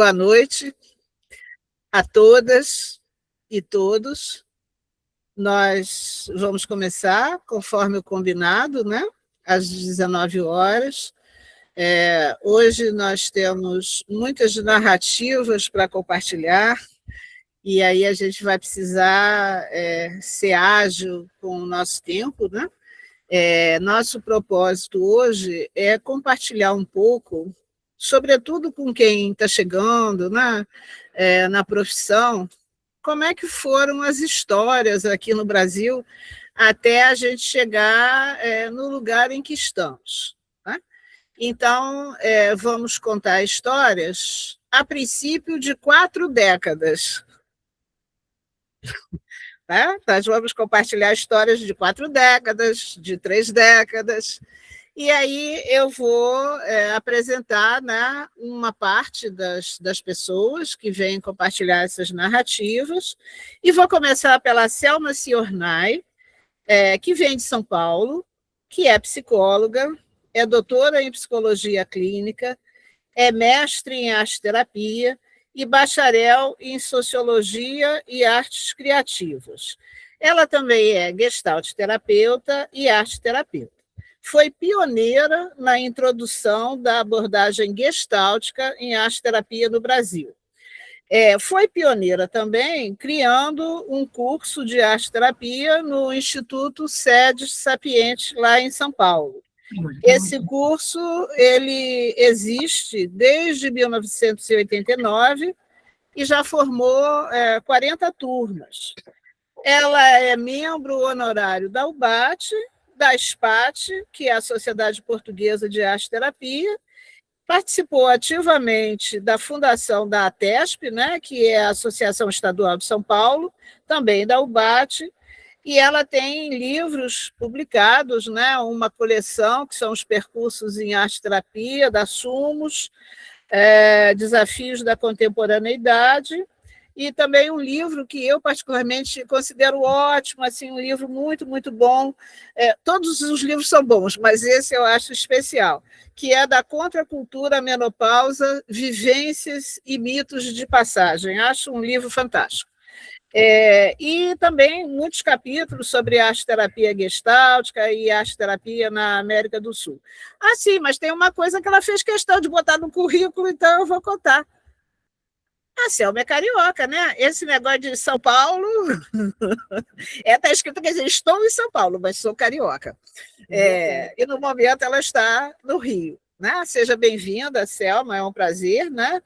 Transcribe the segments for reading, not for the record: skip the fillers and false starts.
Boa noite a todas e todos. Nós vamos começar, conforme o combinado, né? Às 19 horas. Hoje nós temos muitas narrativas para compartilhar, e aí a gente vai precisar ser ágil com o nosso tempo, né? Nosso propósito hoje é compartilhar um pouco, sobretudo com quem está chegando, né, na profissão, como é que foram as histórias aqui no Brasil até a gente chegar no lugar em que estamos. Né? Então, vamos contar histórias, a princípio, de 4 décadas. Né? Nós vamos compartilhar histórias de 4 décadas, de 3 décadas, e aí eu vou apresentar, né, uma parte das pessoas que vêm compartilhar essas narrativas, e vou começar pela Selma Ciornay, que vem de São Paulo, que é psicóloga, é doutora em psicologia clínica, é mestre em arte-terapia e bacharel em sociologia e artes criativas. Ela também é gestalt-terapeuta e arte-terapeuta. Foi pioneira na introdução da abordagem gestáltica em arte-terapia no Brasil. Foi pioneira também criando um curso de arte-terapia no Instituto Sedes Sapiente, lá em São Paulo. Esse curso ele existe desde 1989 e já formou 40 turmas. Ela é membro honorário da UBAT, da SPAT, que é a Sociedade Portuguesa de Arte-Terapia, participou ativamente da fundação da ATESP, né, que é a Associação Estadual de São Paulo, também da UBAT, e ela tem livros publicados, né, uma coleção, que são os percursos em arte-terapia, da Sumos, Desafios da Contemporaneidade, e também um livro que eu particularmente considero ótimo, assim, um livro muito, muito bom. Todos os livros são bons, mas esse eu acho especial, que é da Contracultura à Menopausa, Vivências e Mitos de Passagem. Acho um livro fantástico. E também muitos capítulos sobre arte-terapia gestáltica e arte-terapia na América do Sul. Sim, mas tem uma coisa que ela fez questão de botar no currículo, então eu vou contar. A Selma é carioca, né? Esse negócio de São Paulo... Está escrito, quer dizer, estou em São Paulo, mas sou carioca. E no momento ela está no Rio. Né? Seja bem-vinda, Selma, é um prazer, né?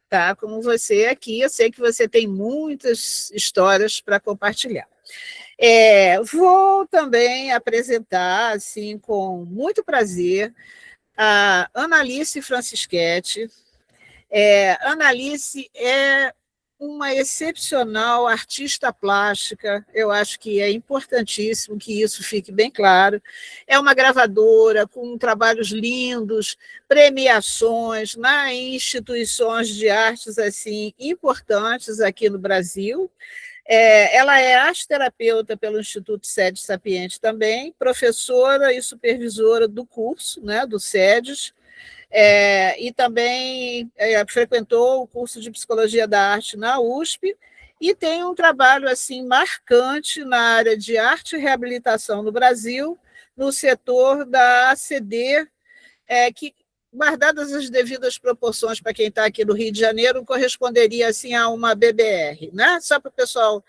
Estar com você aqui. Eu sei que você tem muitas histórias para compartilhar. Vou também apresentar, assim, com muito prazer, a Analice Francischetti. Analice é uma excepcional artista plástica, eu acho que é importantíssimo que isso fique bem claro. É uma gravadora com trabalhos lindos, premiações, né, em instituições de artes assim importantes aqui no Brasil. Ela é arte-terapeuta pelo Instituto Sedes Sapiente também, professora e supervisora do curso, né, do Sedes, e também frequentou o curso de Psicologia da Arte na USP, e tem um trabalho assim marcante na área de arte e reabilitação no Brasil, no setor da ACD, que, guardadas as devidas proporções para quem está aqui no Rio de Janeiro, corresponderia assim, a uma BBR, né? Só para o pessoal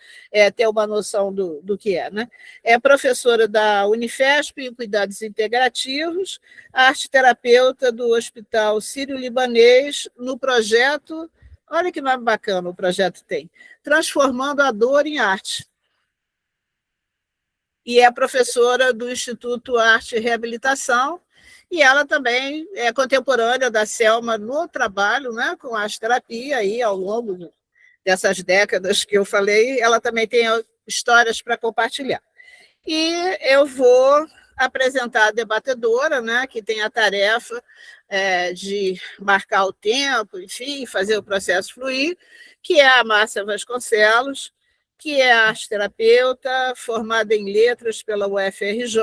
ter uma noção do que é. Né? É professora da Unifesp em Cuidados Integrativos, arte-terapeuta do Hospital Sírio-Libanês, no projeto, olha que nome bacana o projeto tem, Transformando a Dor em Arte. E é professora do Instituto Arte e Reabilitação, e ela também é contemporânea da Selma no trabalho, né, com arte-terapia, aí, ao longo dessas décadas que eu falei, ela também tem histórias para compartilhar. E eu vou apresentar a debatedora, né, que tem a tarefa de marcar o tempo, enfim, fazer o processo fluir, que é a Márcia Vasconcelos, que é arte-terapeuta, formada em letras pela UFRJ,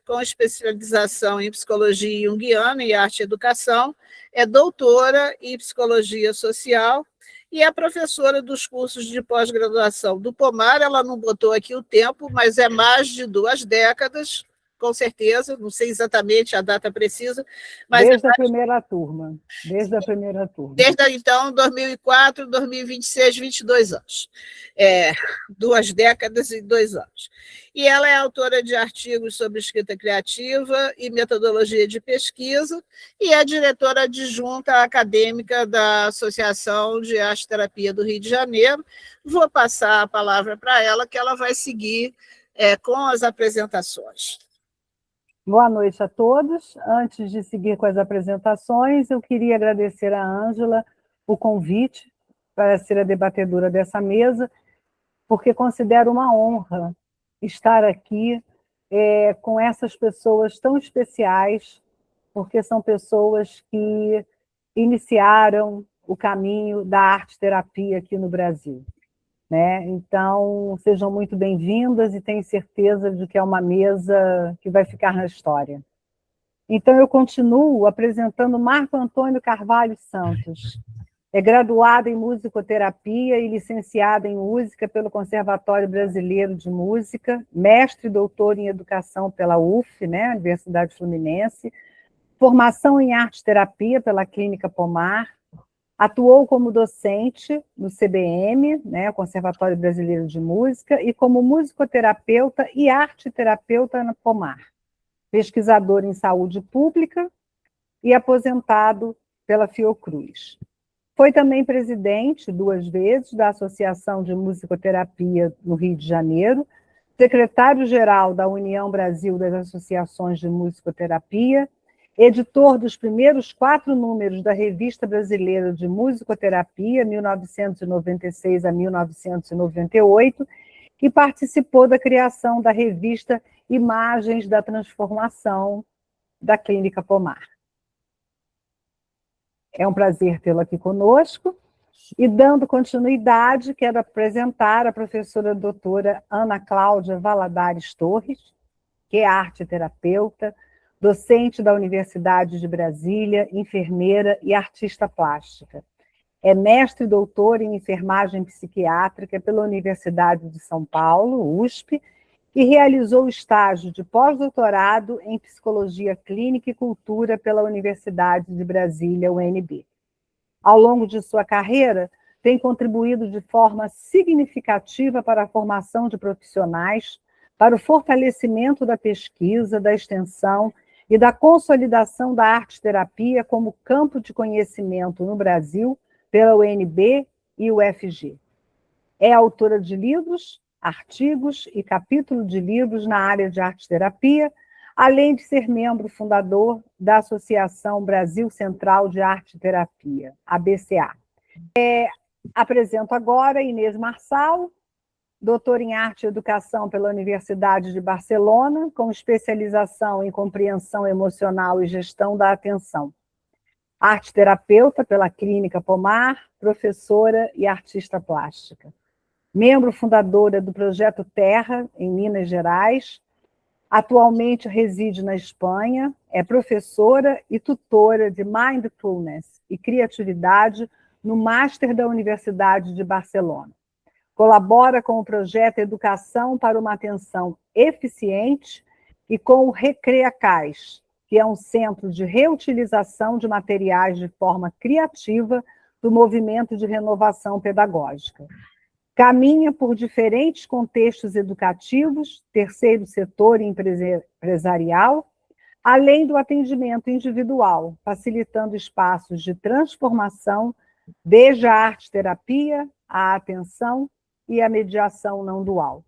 com especialização em psicologia junguiana e arte e educação, é doutora em psicologia social e é professora dos cursos de pós-graduação do Pomar. Ela não botou aqui o tempo, mas é mais de 2 décadas, com certeza, não sei exatamente a data precisa, mas desde a primeira turma. Desde então, 2004, 2026, 22 anos. 2 décadas e 2 anos. E ela é autora de artigos sobre escrita criativa e metodologia de pesquisa e é diretora adjunta acadêmica da Associação de Arte Terapia do Rio de Janeiro. Vou passar a palavra para ela, que ela vai seguir com as apresentações. Boa noite a todos. Antes de seguir com as apresentações, eu queria agradecer a Ângela o convite para ser a debatedora dessa mesa, porque considero uma honra estar aqui com essas pessoas tão especiais, porque são pessoas que iniciaram o caminho da arte-terapia aqui no Brasil. Né? Então, sejam muito bem-vindas e tenho certeza de que é uma mesa que vai ficar na história. Então, eu continuo apresentando Marco Antônio Carvalho Santos. É graduado em musicoterapia e licenciado em música pelo Conservatório Brasileiro de Música, mestre e doutor em educação pela UF, né, Universidade Fluminense, formação em arte-terapia pela Clínica Pomar, atuou como docente no CBM, né, Conservatório Brasileiro de Música, e como musicoterapeuta e arte-terapeuta na Pomar, pesquisador em saúde pública e aposentado pela Fiocruz. Foi também presidente, 2 vezes, da Associação de Musicoterapia no Rio de Janeiro, secretário-geral da União Brasil das Associações de Musicoterapia, editor dos primeiros 4 números da Revista Brasileira de Musicoterapia, 1996 a 1998, e participou da criação da revista Imagens da Transformação da Clínica Pomar. É um prazer tê-lo aqui conosco. E, dando continuidade, quero apresentar a professora doutora Ana Cláudia Valadares Torres, que é arte-terapeuta, docente da Universidade de Brasília, enfermeira e artista plástica. É mestre e doutor em enfermagem psiquiátrica pela Universidade de São Paulo, USP, e realizou estágio de pós-doutorado em psicologia clínica e cultura pela Universidade de Brasília, UNB. Ao longo de sua carreira, tem contribuído de forma significativa para a formação de profissionais, para o fortalecimento da pesquisa, da extensão e da consolidação da arte-terapia como campo de conhecimento no Brasil pela UNB e UFG. É autora de livros, artigos e capítulos de livros na área de arte-terapia, além de ser membro fundador da Associação Brasil Central de Arte-Terapia, ABCA. Apresento agora Inês Marçal, doutora em Arte e Educação pela Universidade de Barcelona, com especialização em compreensão emocional e gestão da atenção. Arte-terapeuta pela Clínica Pomar, professora e artista plástica. Membro fundadora do Projeto Terra, em Minas Gerais. Atualmente reside na Espanha, é professora e tutora de Mindfulness e Criatividade no Master da Universidade de Barcelona. Colabora com o projeto Educação para uma Atenção Eficiente e com o Recreacais, que é um centro de reutilização de materiais de forma criativa do movimento de renovação pedagógica. Caminha por diferentes contextos educativos, terceiro setor e empresarial, além do atendimento individual, facilitando espaços de transformação, desde a arte-terapia, a atenção e a mediação não dual.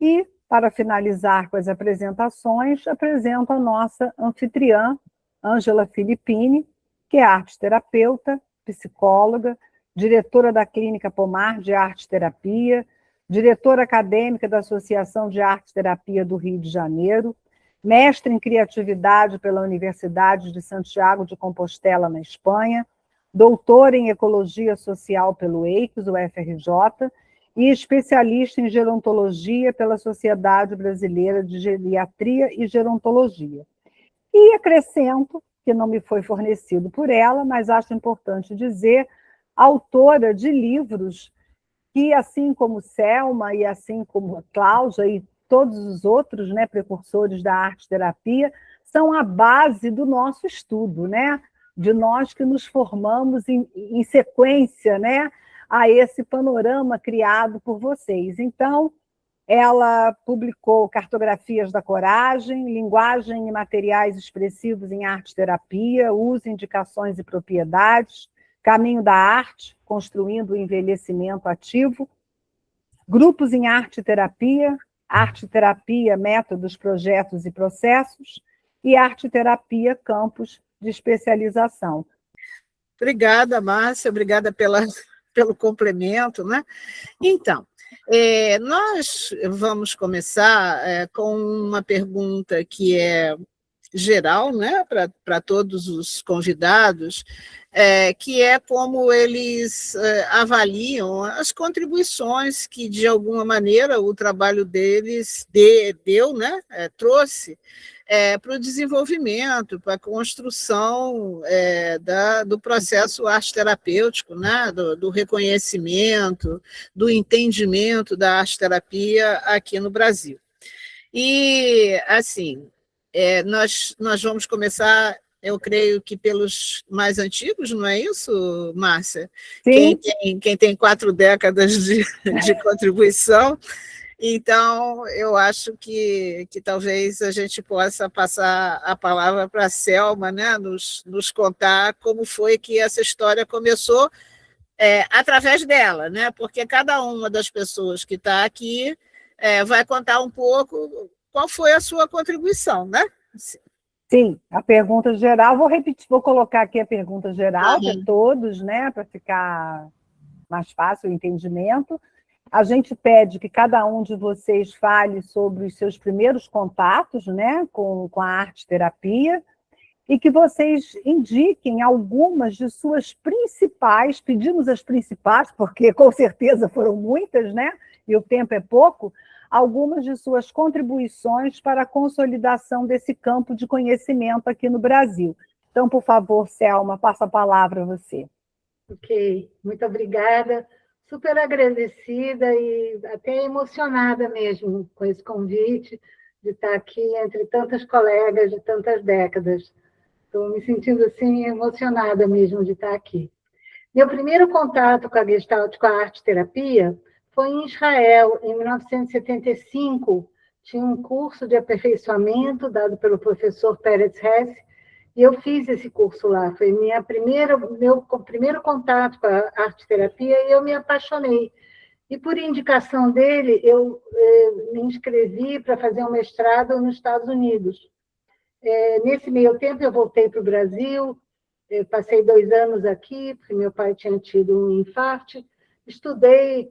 E, para finalizar com as apresentações, apresento a nossa anfitriã, Ângela Filippini, que é arte-terapeuta, psicóloga, diretora da Clínica Pomar de Arte-Terapia, diretora acadêmica da Associação de Arte-Terapia do Rio de Janeiro, mestre em Criatividade pela Universidade de Santiago de Compostela, na Espanha, doutora em Ecologia Social pelo EICS, UFRJ, e especialista em gerontologia pela Sociedade Brasileira de Geriatria e Gerontologia. E acrescento, que não me foi fornecido por ela, mas acho importante dizer, autora de livros que, assim como Selma e assim como Cláudia e todos os outros, né, precursores da arte-terapia, são a base do nosso estudo, né? De nós que nos formamos em sequência, né, a esse panorama criado por vocês. Então, ela publicou Cartografias da Coragem, Linguagem e Materiais Expressivos em Arte-Terapia, Uso, Indicações e Propriedades, Caminho da Arte, Construindo o Envelhecimento Ativo, Grupos em Arte-Terapia, Arte-Terapia, Métodos, Projetos e Processos, e Arte-Terapia, Campos de Especialização. Obrigada, Márcia, obrigada pelo complemento, né? Então, nós vamos começar com uma pergunta que é geral, né, para todos os convidados, que é como eles avaliam as contribuições que, de alguma maneira, o trabalho deles deu, né, trouxe para o desenvolvimento, para a construção do processo arte-terapêutico, né, do reconhecimento, do entendimento da arte-terapia aqui no Brasil. E, assim, nós vamos começar, eu creio que pelos mais antigos, não é isso, Márcia? Sim. Quem tem 4 décadas de contribuição. Então, eu acho que talvez a gente possa passar a palavra para a Selma, né? nos contar como foi que essa história começou através dela, né? Porque cada uma das pessoas que está aqui vai contar um pouco qual foi a sua contribuição, né? Sim, a pergunta geral, vou colocar aqui a pergunta geral para todos, né? Para ficar mais fácil o entendimento. A gente pede que cada um de vocês fale sobre os seus primeiros contatos, né, com a arte-terapia, e que vocês indiquem algumas de suas principais, pedimos as principais, porque com certeza foram muitas, né, e o tempo é pouco, algumas de suas contribuições para a consolidação desse campo de conhecimento aqui no Brasil. Então, por favor, Selma, passa a palavra a você. Ok, muito obrigada. Super agradecida e até emocionada mesmo com esse convite de estar aqui entre tantas colegas de tantas décadas. Estou me sentindo assim emocionada mesmo de estar aqui. Meu primeiro contato com a Gestalt, com a arte-terapia, foi em Israel, em 1975. Tinha um curso de aperfeiçoamento dado pelo professor Peretz Hess, e eu fiz esse curso lá. Foi meu primeiro contato com a arte-terapia e eu me apaixonei. E, por indicação dele, eu me inscrevi para fazer um mestrado nos Estados Unidos. Nesse meio tempo, eu voltei para o Brasil, passei 2 anos aqui, porque meu pai tinha tido um infarto. Estudei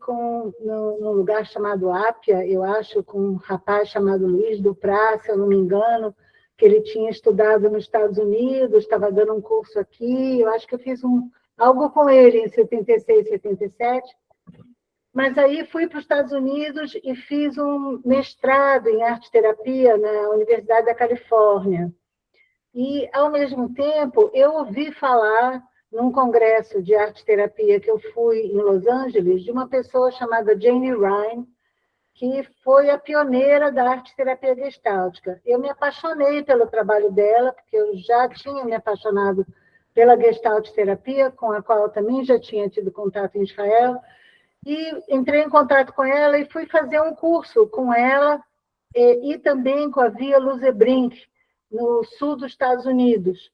num lugar chamado Ápia, eu acho, com um rapaz chamado Luiz Duprá, se eu não me engano, que ele tinha estudado nos Estados Unidos, estava dando um curso aqui, eu acho que eu fiz algo com ele em 76, 77, mas aí fui para os Estados Unidos e fiz um mestrado em arte-terapia na Universidade da Califórnia. E, ao mesmo tempo, eu ouvi falar, num congresso de arte-terapia que eu fui em Los Angeles, de uma pessoa chamada Jane Ryan, que foi a pioneira da arte-terapia gestáltica. Eu me apaixonei pelo trabalho dela, porque eu já tinha me apaixonado pela gestalt-terapia, com a qual eu também já tinha tido contato em Israel, e entrei em contato com ela e fui fazer um curso com ela e também com a Via Luzebrink, no sul dos Estados Unidos.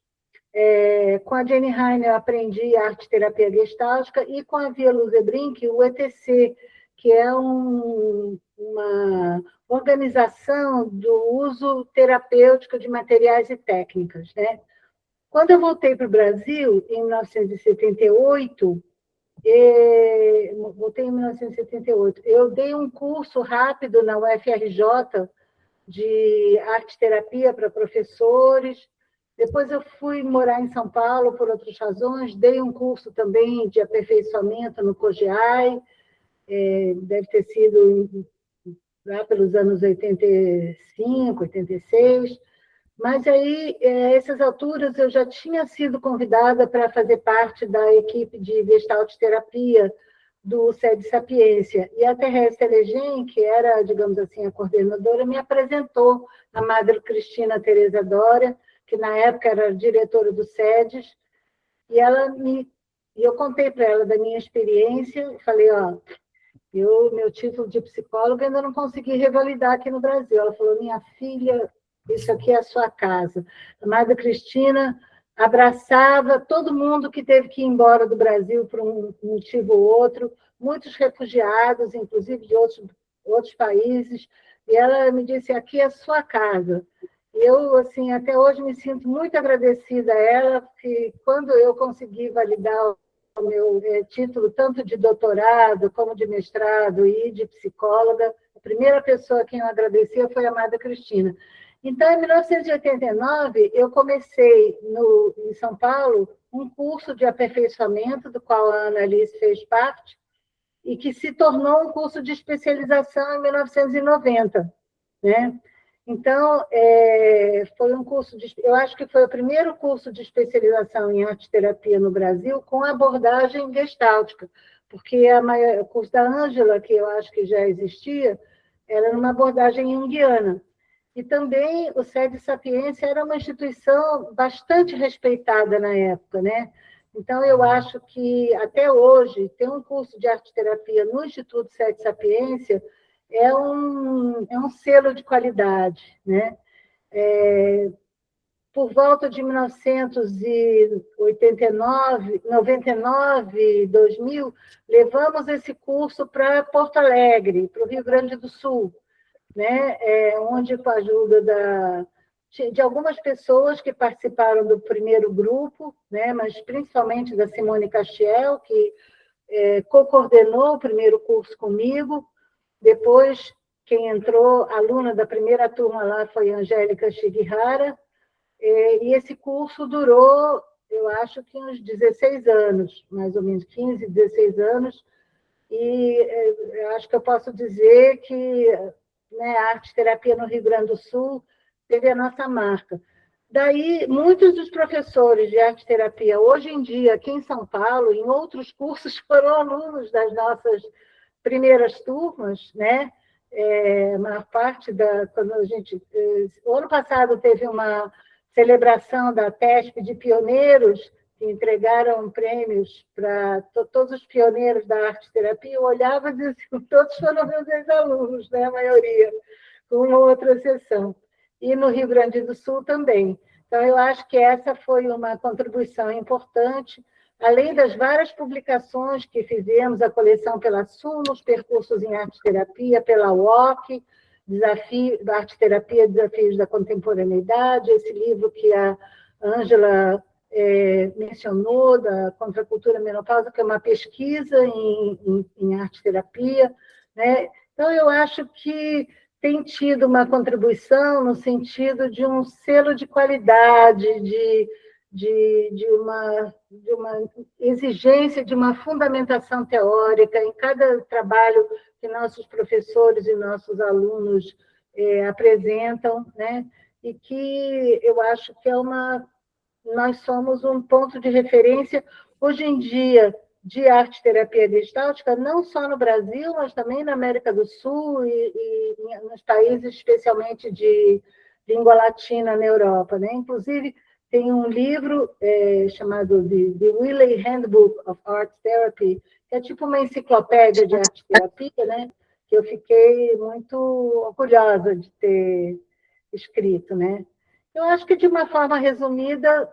Com a Jane Heine eu aprendi arte-terapia gestáltica e com a Via Luzebrink o ETC, que é uma organização do uso terapêutico de materiais e técnicas, né? Quando eu voltei para o Brasil, em 1978, eu dei um curso rápido na UFRJ de arte-terapia para professores. Depois eu fui morar em São Paulo por outras razões, dei um curso também de aperfeiçoamento no COGEAI, deve ter sido lá pelos anos 85, 86, mas aí, essas alturas, eu já tinha sido convidada para fazer parte da equipe de Gestalt terapia do SED Sapiência, e a Terrestre Legem, que era, digamos assim, a coordenadora, me apresentou a Madre Cristina Teresa Dória, que na época era diretora do SEDES, e eu contei para ela da minha experiência, falei, meu título de psicóloga ainda não consegui revalidar aqui no Brasil. Ela falou, minha filha, isso aqui é a sua casa. A Madre Cristina abraçava todo mundo que teve que ir embora do Brasil por um motivo ou outro, muitos refugiados, inclusive de outros países, e ela me disse, aqui é a sua casa. E eu, assim, até hoje me sinto muito agradecida a ela, porque quando eu consegui validar o meu título, tanto de doutorado como de mestrado e de psicóloga, a primeira pessoa a quem eu agradecia foi a Madre Cristina. Então, em 1989, eu comecei em São Paulo um curso de aperfeiçoamento, do qual a Ana Alice fez parte, e que se tornou um curso de especialização em 1990, né? Então, foi um curso eu acho que foi o primeiro curso de especialização em arte-terapia no Brasil com abordagem gestáltica, porque o curso da Ângela, que eu acho que já existia, era uma abordagem junguiana. E também o SED Sapiência era uma instituição bastante respeitada na época, né? Então, eu acho que, até hoje, ter um curso de arte-terapia no Instituto SED Sapiência é um selo de qualidade, né? Por volta de 1989, 99, 2000, levamos esse curso para Porto Alegre, para o Rio Grande do Sul, né? Onde, com a ajuda de algumas pessoas que participaram do primeiro grupo, né? Mas principalmente da Simone Castiel, que co-coordenou o primeiro curso comigo. Depois, quem entrou, aluna da primeira turma lá, foi a Angélica Shigihara, e esse curso durou, eu acho que uns 16 anos, mais ou menos 15, 16 anos, e eu acho que eu posso dizer que, né, a arte-terapia no Rio Grande do Sul teve a nossa marca. Daí, muitos dos professores de arte-terapia, hoje em dia, aqui em São Paulo, em outros cursos, foram alunos das nossas primeiras turmas, né? A maior parte quando a gente... O ano passado teve uma celebração da TESP de pioneiros, que entregaram prêmios para todos os pioneiros da arte-terapia. Eu olhava e dizia assim, todos foram meus ex-alunos, né? A maioria, com uma outra exceção. E no Rio Grande do Sul também. Então, eu acho que essa foi uma contribuição importante, além das várias publicações que fizemos, a coleção pela Sumos, Percursos em Arte-Terapia, pela UOC, Desafio da Arte-Terapia, Desafios da Contemporaneidade, esse livro que a Ângela mencionou, da Contracultura Menopausa, que é uma pesquisa em arte-terapia, né? Então, eu acho que tem tido uma contribuição no sentido de um selo de qualidade, de uma exigência de uma fundamentação teórica em cada trabalho que nossos professores e nossos alunos apresentam, né? E que eu acho que nós somos um ponto de referência, hoje em dia, de arte-terapia gestáltica, não só no Brasil, mas também na América do Sul e nos países, especialmente de língua latina na Europa, né? Inclusive, tem um livro chamado The Wiley Handbook of Art Therapy, que é tipo uma enciclopédia de arte-terapia, né? Que eu fiquei muito orgulhosa de ter escrito, né? Eu acho que, de uma forma resumida,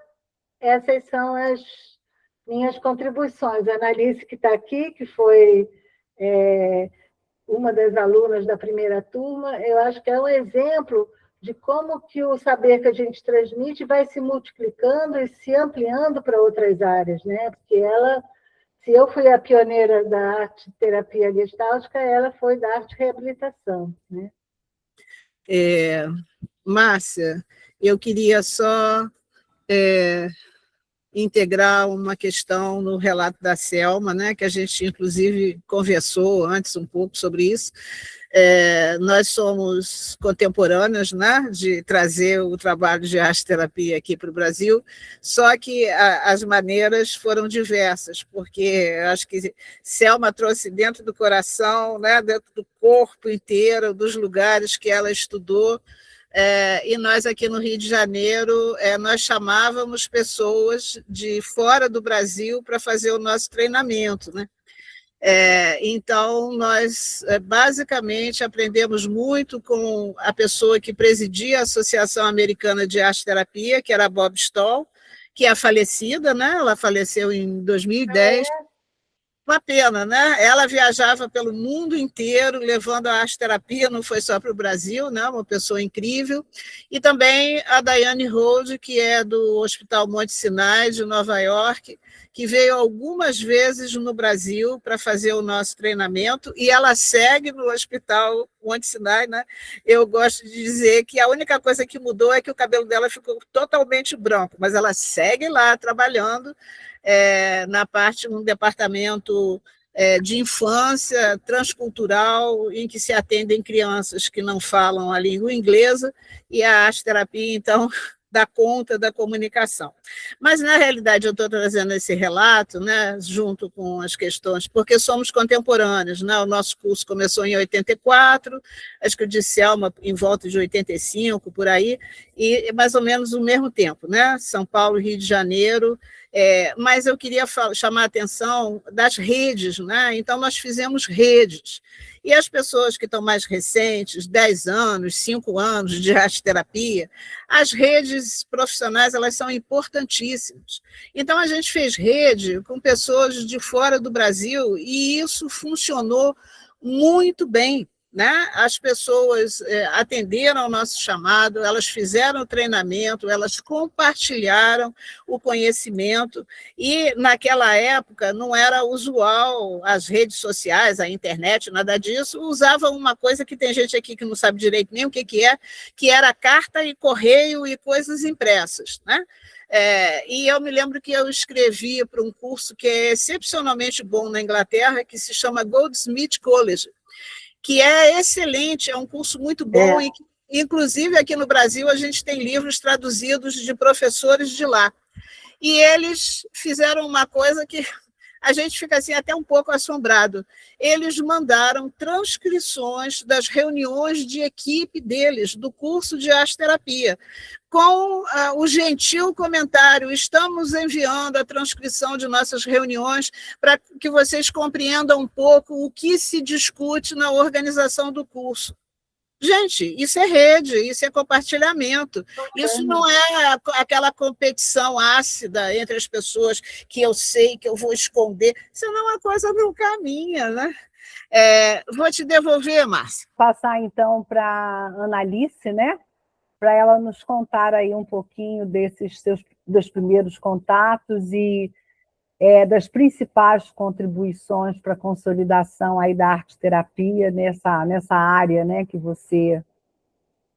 essas são as minhas contribuições. A Analice, que está aqui, que foi uma das alunas da primeira turma, eu acho que é um exemplo de como que o saber que a gente transmite vai se multiplicando e se ampliando para outras áreas, né? Porque se eu fui a pioneira da arte-terapia gestáltica, ela foi da arte-reabilitação, né? Márcia, eu queria só integrar uma questão no relato da Selma, né, que a gente, inclusive, conversou antes um pouco sobre isso. Nós somos contemporâneos, né, de trazer o trabalho de arte-terapia aqui para o Brasil, só que as maneiras foram diversas, porque acho que Selma trouxe dentro do coração, né, dentro do corpo inteiro, dos lugares que ela estudou, e nós aqui no Rio de Janeiro, nós chamávamos pessoas de fora do Brasil para fazer o nosso treinamento, né? Então, nós basicamente aprendemos muito com a pessoa que presidia a Associação Americana de Arte-Terapia, que era a Bob Stoll, que é falecida, né? Ela faleceu em 2010. Uma pena, né? Ela viajava pelo mundo inteiro, levando a arte-terapia, não foi só para o Brasil, né? Uma pessoa incrível. E também a Diane Hold, que é do Hospital Monte Sinai, de Nova York, que veio algumas vezes no Brasil para fazer o nosso treinamento, e ela segue no Hospital Monte Sinai, né? Eu gosto de dizer que a única coisa que mudou é que o cabelo dela ficou totalmente branco, mas ela segue lá trabalhando, na parte, um departamento de infância transcultural, em que se atendem crianças que não falam a língua inglesa, e a arte-terapia, então, dá conta da comunicação. Mas, na realidade, eu estou trazendo esse relato, né, junto com as questões, porque somos contemporâneos, né? O nosso curso começou em 84, acho que o de Selma em volta de 85, por aí, e mais ou menos o mesmo tempo, né? São Paulo, Rio de Janeiro. Mas eu queria chamar a atenção das redes, né? Então, nós fizemos redes. E as pessoas que estão mais recentes, 10 anos, 5 anos de arte-terapia, as redes profissionais, elas são importantíssimas. Então, a gente fez rede com pessoas de fora do Brasil e isso funcionou muito bem, né? As pessoas atenderam ao nosso chamado, elas fizeram o treinamento, elas compartilharam o conhecimento, e naquela época não era usual as redes sociais, a internet, nada disso, usavam uma coisa que tem gente aqui que não sabe direito nem o que era carta e correio e coisas impressas, né? E eu me lembro que eu escrevi para um curso que é excepcionalmente bom na Inglaterra, que se chama Goldsmith College, que é excelente, é um curso muito bom, e que, inclusive aqui no Brasil a gente tem livros traduzidos de professores de lá. E eles fizeram uma coisa que a gente fica assim até um pouco assombrado. Eles mandaram transcrições das reuniões de equipe deles, do curso de arte-terapia, com o gentil comentário: estamos enviando a transcrição de nossas reuniões para que vocês compreendam um pouco o que se discute na organização do curso. Gente, isso é rede, isso é compartilhamento. Isso não é aquela competição ácida entre as pessoas que eu sei que eu vou esconder. Senão a coisa não caminha, né? Vou te devolver, Márcia. Passar, então, para a Analice, né? Para ela nos contar aí um pouquinho dos primeiros contatos e das principais contribuições para a consolidação aí da arte-terapia nessa área, né, que você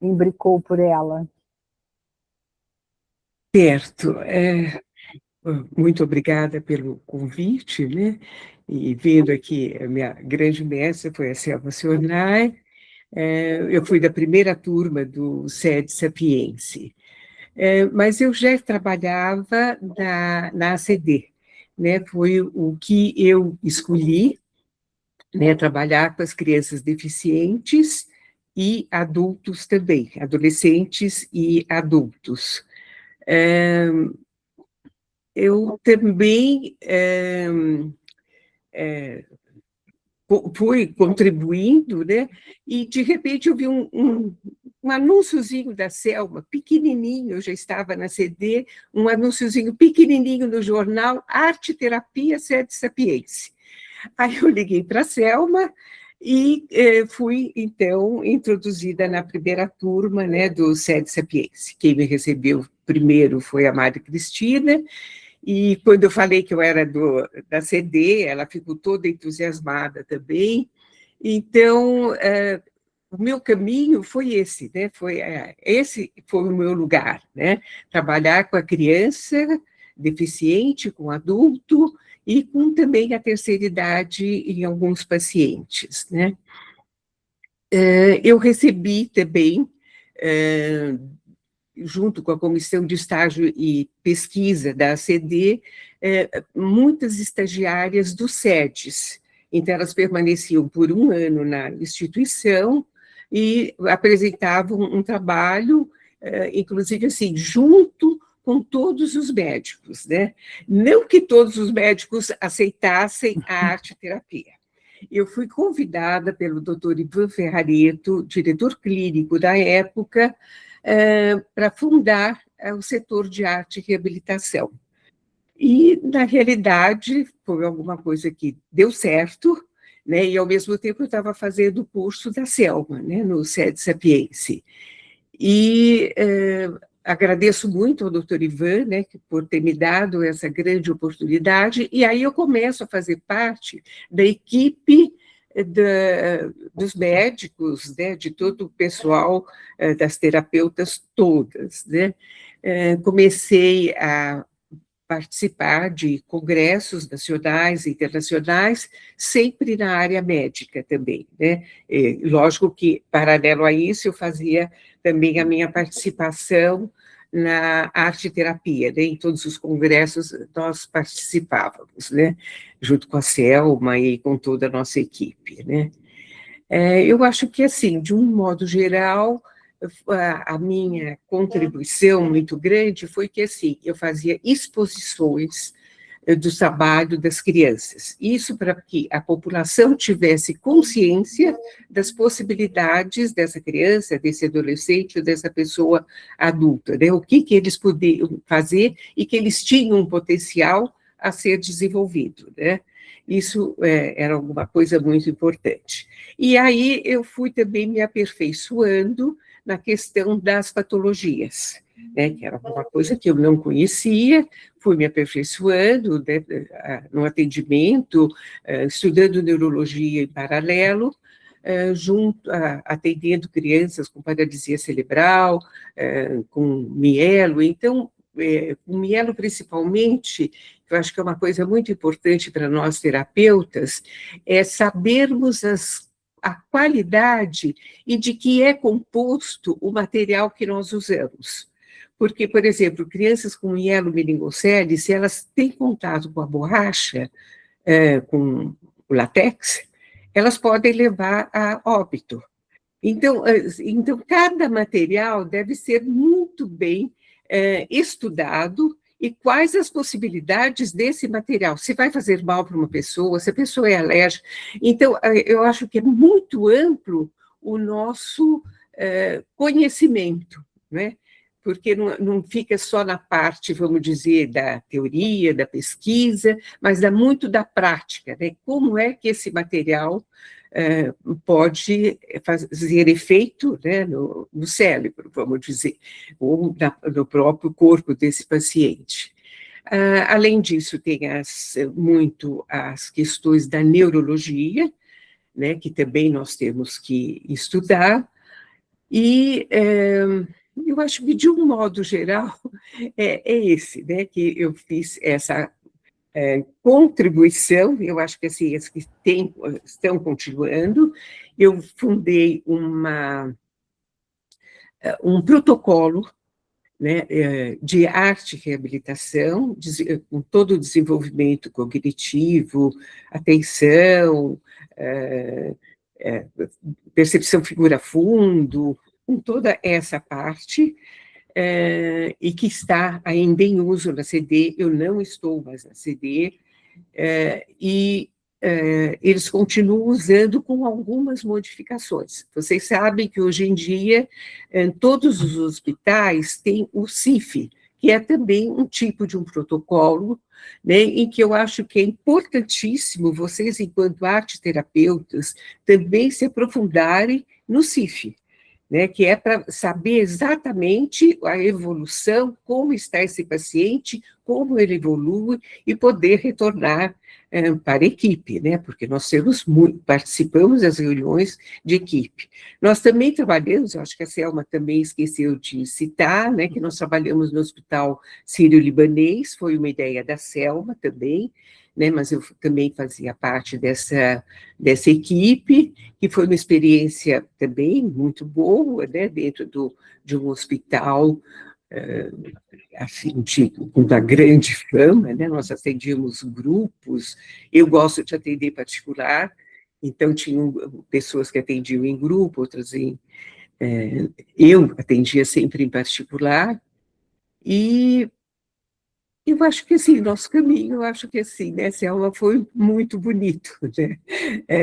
imbricou por ela. Certo. Muito obrigada pelo convite, né? E vendo aqui, a minha grande mestra foi a Selma Sionai. Eu fui da primeira turma do SED Sapiense, mas eu já trabalhava na ACD, né? Foi o que eu escolhi, né? Trabalhar com as crianças deficientes e adultos também, adolescentes e adultos. Eu também fui contribuindo, né? E, de repente, eu vi um anúnciozinho da Selma, pequenininho, eu já estava na CD, um anúnciozinho pequenininho no jornal Arte Terapia SED Sapiense. Aí eu liguei para a Selma e fui, então, introduzida na primeira turma, né, do SED Sapiense. Quem me recebeu primeiro foi a Maria Cristina, e quando eu falei que eu era da CD, ela ficou toda entusiasmada também. Então, o meu caminho foi esse, né? Esse foi o meu lugar, né? Trabalhar com a criança deficiente, com adulto, e com também a terceira idade em alguns pacientes, né? Eu recebi também, junto com a Comissão de Estágio e Pesquisa da ACD, muitas estagiárias do SEDES. Então, elas permaneciam por um ano na instituição e apresentavam um trabalho, inclusive assim, junto com todos os médicos, né? Não que todos os médicos aceitassem a arte-terapia. Eu fui convidada pelo Dr. Ivan Ferrareto, diretor clínico da época, para fundar o setor de arte e reabilitação. E, na realidade, foi alguma coisa que deu certo, né? E, ao mesmo tempo, eu estava fazendo o curso da Selma, né? No SEDES Sapiense. E agradeço muito ao doutor Ivan, né, por ter me dado essa grande oportunidade, e aí eu começo a fazer parte da equipe dos médicos, né, de todo o pessoal, das terapeutas todas, né. Comecei a participar de congressos nacionais e internacionais, sempre na área médica também, né? Lógico que, paralelo a isso, eu fazia também a minha participação na arte-terapia, né? Em todos os congressos nós participávamos, né? Junto com a Selma e com toda a nossa equipe, né? Eu acho que, assim, de um modo geral, a minha contribuição muito grande foi que, assim, eu fazia exposições do trabalho das crianças. Isso para que a população tivesse consciência das possibilidades dessa criança, desse adolescente, dessa pessoa adulta, né? O que eles podiam fazer e que eles tinham um potencial a ser desenvolvido, né? Isso era alguma coisa muito importante. E aí eu fui também me aperfeiçoando na questão das patologias, né, que era uma coisa que eu não conhecia, fui me aperfeiçoando, né, no atendimento, estudando neurologia em paralelo, atendendo crianças com paralisia cerebral, com mielo. Então, o mielo principalmente, eu acho que é uma coisa muito importante para nós terapeutas, é sabermos a qualidade e de que é composto o material que nós usamos. Porque, por exemplo, crianças com mielomeningocele, se elas têm contato com a borracha, com o látex, elas podem levar a óbito. Então, cada material deve ser muito bem estudado, e quais as possibilidades desse material, se vai fazer mal para uma pessoa, se a pessoa é alérgica. Então, eu acho que é muito amplo o nosso conhecimento, né? Porque não fica só na parte, vamos dizer, da teoria, da pesquisa, mas dá muito da prática, né? Como é que esse material pode fazer efeito, né, no cérebro, vamos dizer, ou no próprio corpo desse paciente. Além disso, tem muito as questões da neurologia, né, que também nós temos que estudar, e eu acho que, de um modo geral, é esse, né, que eu fiz essa contribuição. Eu acho que, assim, as que estão continuando. Eu fundei um protocolo, né, de arte e reabilitação, com todo o desenvolvimento cognitivo, atenção, percepção figura-fundo, com toda essa parte, e que está ainda em uso na CD. Eu não estou mais na CD, e eles continuam usando com algumas modificações. Vocês sabem que, hoje em dia, todos os hospitais têm o CIF, que é também um tipo de um protocolo, né, em que eu acho que é importantíssimo vocês, enquanto arte-terapeutas, também se aprofundarem no CIF, né, que é para saber exatamente a evolução, como está esse paciente, como ele evolui, e poder retornar para a equipe, né? Porque nós participamos das reuniões de equipe. Nós também trabalhamos, eu acho que a Selma também esqueceu de citar, né, que nós trabalhamos no Hospital Sírio-Libanês, foi uma ideia da Selma também, né, mas eu também fazia parte dessa equipe, que foi uma experiência também muito boa, né, dentro de um hospital, assim, com uma grande fama, né? Nós atendíamos grupos, eu gosto de atender particular, então tinham pessoas que atendiam em grupo, outras eu atendia sempre em particular, e eu acho que, assim, nosso caminho, eu acho que, assim, né, Selma, foi muito bonito, né?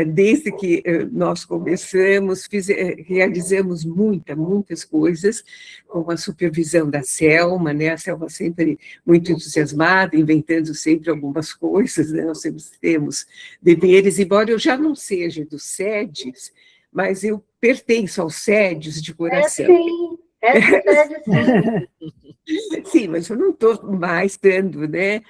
Desde que nós começamos, realizamos muitas coisas, com a supervisão da Selma, né? A Selma sempre muito entusiasmada, inventando sempre algumas coisas, né? Nós sempre temos deveres, embora eu já não seja dos SEDES, mas eu pertenço aos SEDES de coração. Sim, SEDES, sim. Sim, mas eu não estou mais dando, né,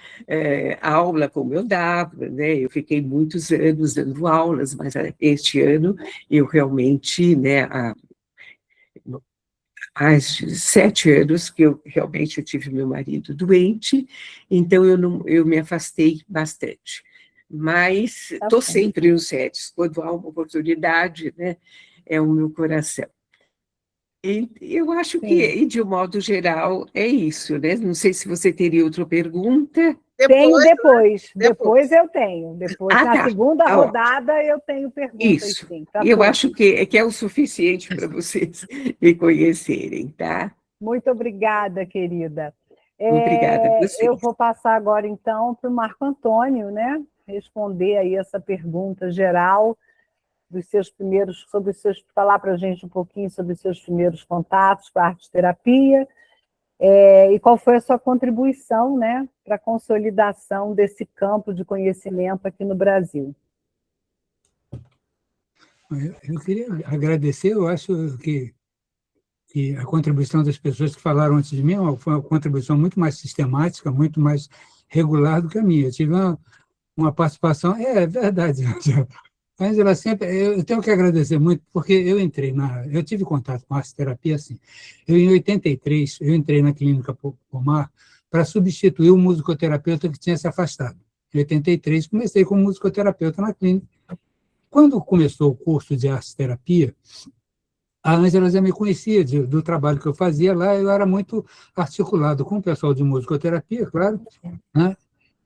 aula como eu dava, né, eu fiquei muitos anos dando aulas, mas este ano eu realmente, né, há mais de 7 anos que eu tive meu marido doente, então eu me afastei bastante. Mas estou sempre no SEDES, quando há uma oportunidade, né, é o meu coração. E eu acho que, de um modo geral, é isso, né? Não sei se você teria outra pergunta. Tenho depois eu tenho. Depois, na tá. segunda rodada, eu tenho perguntas. Isso. Sim, eu acho que é o suficiente para vocês me conhecerem, tá? Muito obrigada, querida. Obrigada a você. Eu vou passar agora, então, para o Marco Antônio, né? Responder aí essa pergunta geral dos seus primeiros, falar para a gente um pouquinho sobre os seus primeiros contatos com a arte-terapia, e qual foi a sua contribuição, né, para a consolidação desse campo de conhecimento aqui no Brasil. Eu queria agradecer, eu acho que a contribuição das pessoas que falaram antes de mim foi uma contribuição muito mais sistemática, muito mais regular do que a minha. Eu tive uma participação, é verdade, Ângela, sempre, eu tenho que agradecer muito, porque eu tive contato com a arte-terapia, assim, em 83, eu entrei na Clínica Pomar para substituir o musicoterapeuta que tinha se afastado. Em 83, comecei como musicoterapeuta na clínica. Quando começou o curso de arte-terapia, a Ângela já me conhecia do trabalho que eu fazia lá, eu era muito articulado com o pessoal de musicoterapia, claro, né?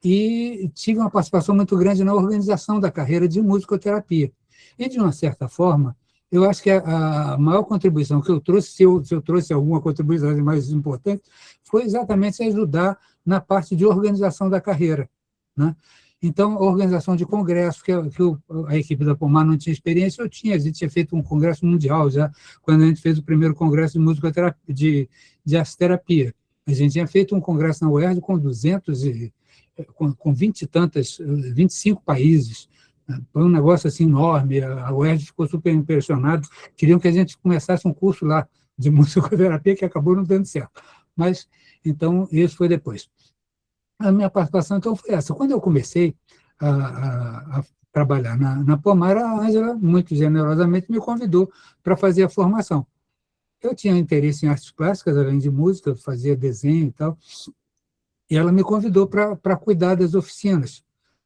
E tive uma participação muito grande na organização da carreira de musicoterapia. E, de uma certa forma, eu acho que a maior contribuição que eu trouxe, se eu trouxe alguma contribuição mais importante, foi exatamente ajudar na parte de organização da carreira, né? Então, a organização de congressos, que a equipe da Pomar não tinha experiência, a gente tinha feito um congresso mundial já, quando a gente fez o primeiro congresso de musicoterapia, de arte-terapia. A gente tinha feito um congresso na UERJ com 20 e tantas, 25 países. Foi um negócio assim enorme, a UERJ ficou super impressionada, queriam que a gente começasse um curso lá de musicoterapia, que acabou não dando certo. Mas, então, isso foi depois. A minha participação, então, foi essa. Quando eu comecei a trabalhar na Pomar, a Ângela, muito generosamente, me convidou para fazer a formação. Eu tinha interesse em artes plásticas, além de música, eu fazia desenho e tal, e ela me convidou para cuidar das oficinas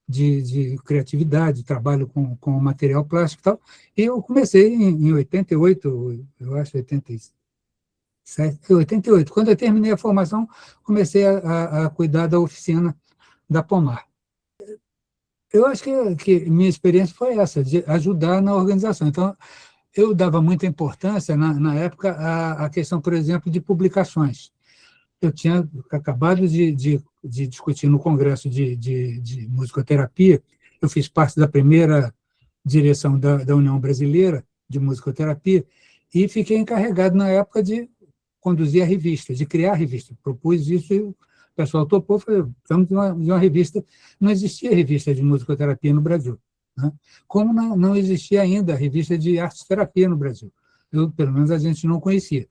de criatividade, trabalho com material plástico e tal. E eu comecei em 88, eu acho, 88. Quando eu terminei a formação, comecei a cuidar da oficina da Pomar. Eu acho que minha experiência foi essa, de ajudar na organização. Então, eu dava muita importância, na época, à questão, por exemplo, de publicações. Eu tinha acabado de discutir no Congresso de Musicoterapia, eu fiz parte da primeira direção da União Brasileira de Musicoterapia, e fiquei encarregado, na época, de conduzir a revista, de criar a revista. Propus isso e o pessoal topou, falei, estamos de uma revista. Não existia revista de musicoterapia no Brasil, né? Como não existia ainda a revista de arte-terapia no Brasil. Pelo menos a gente não conhecia.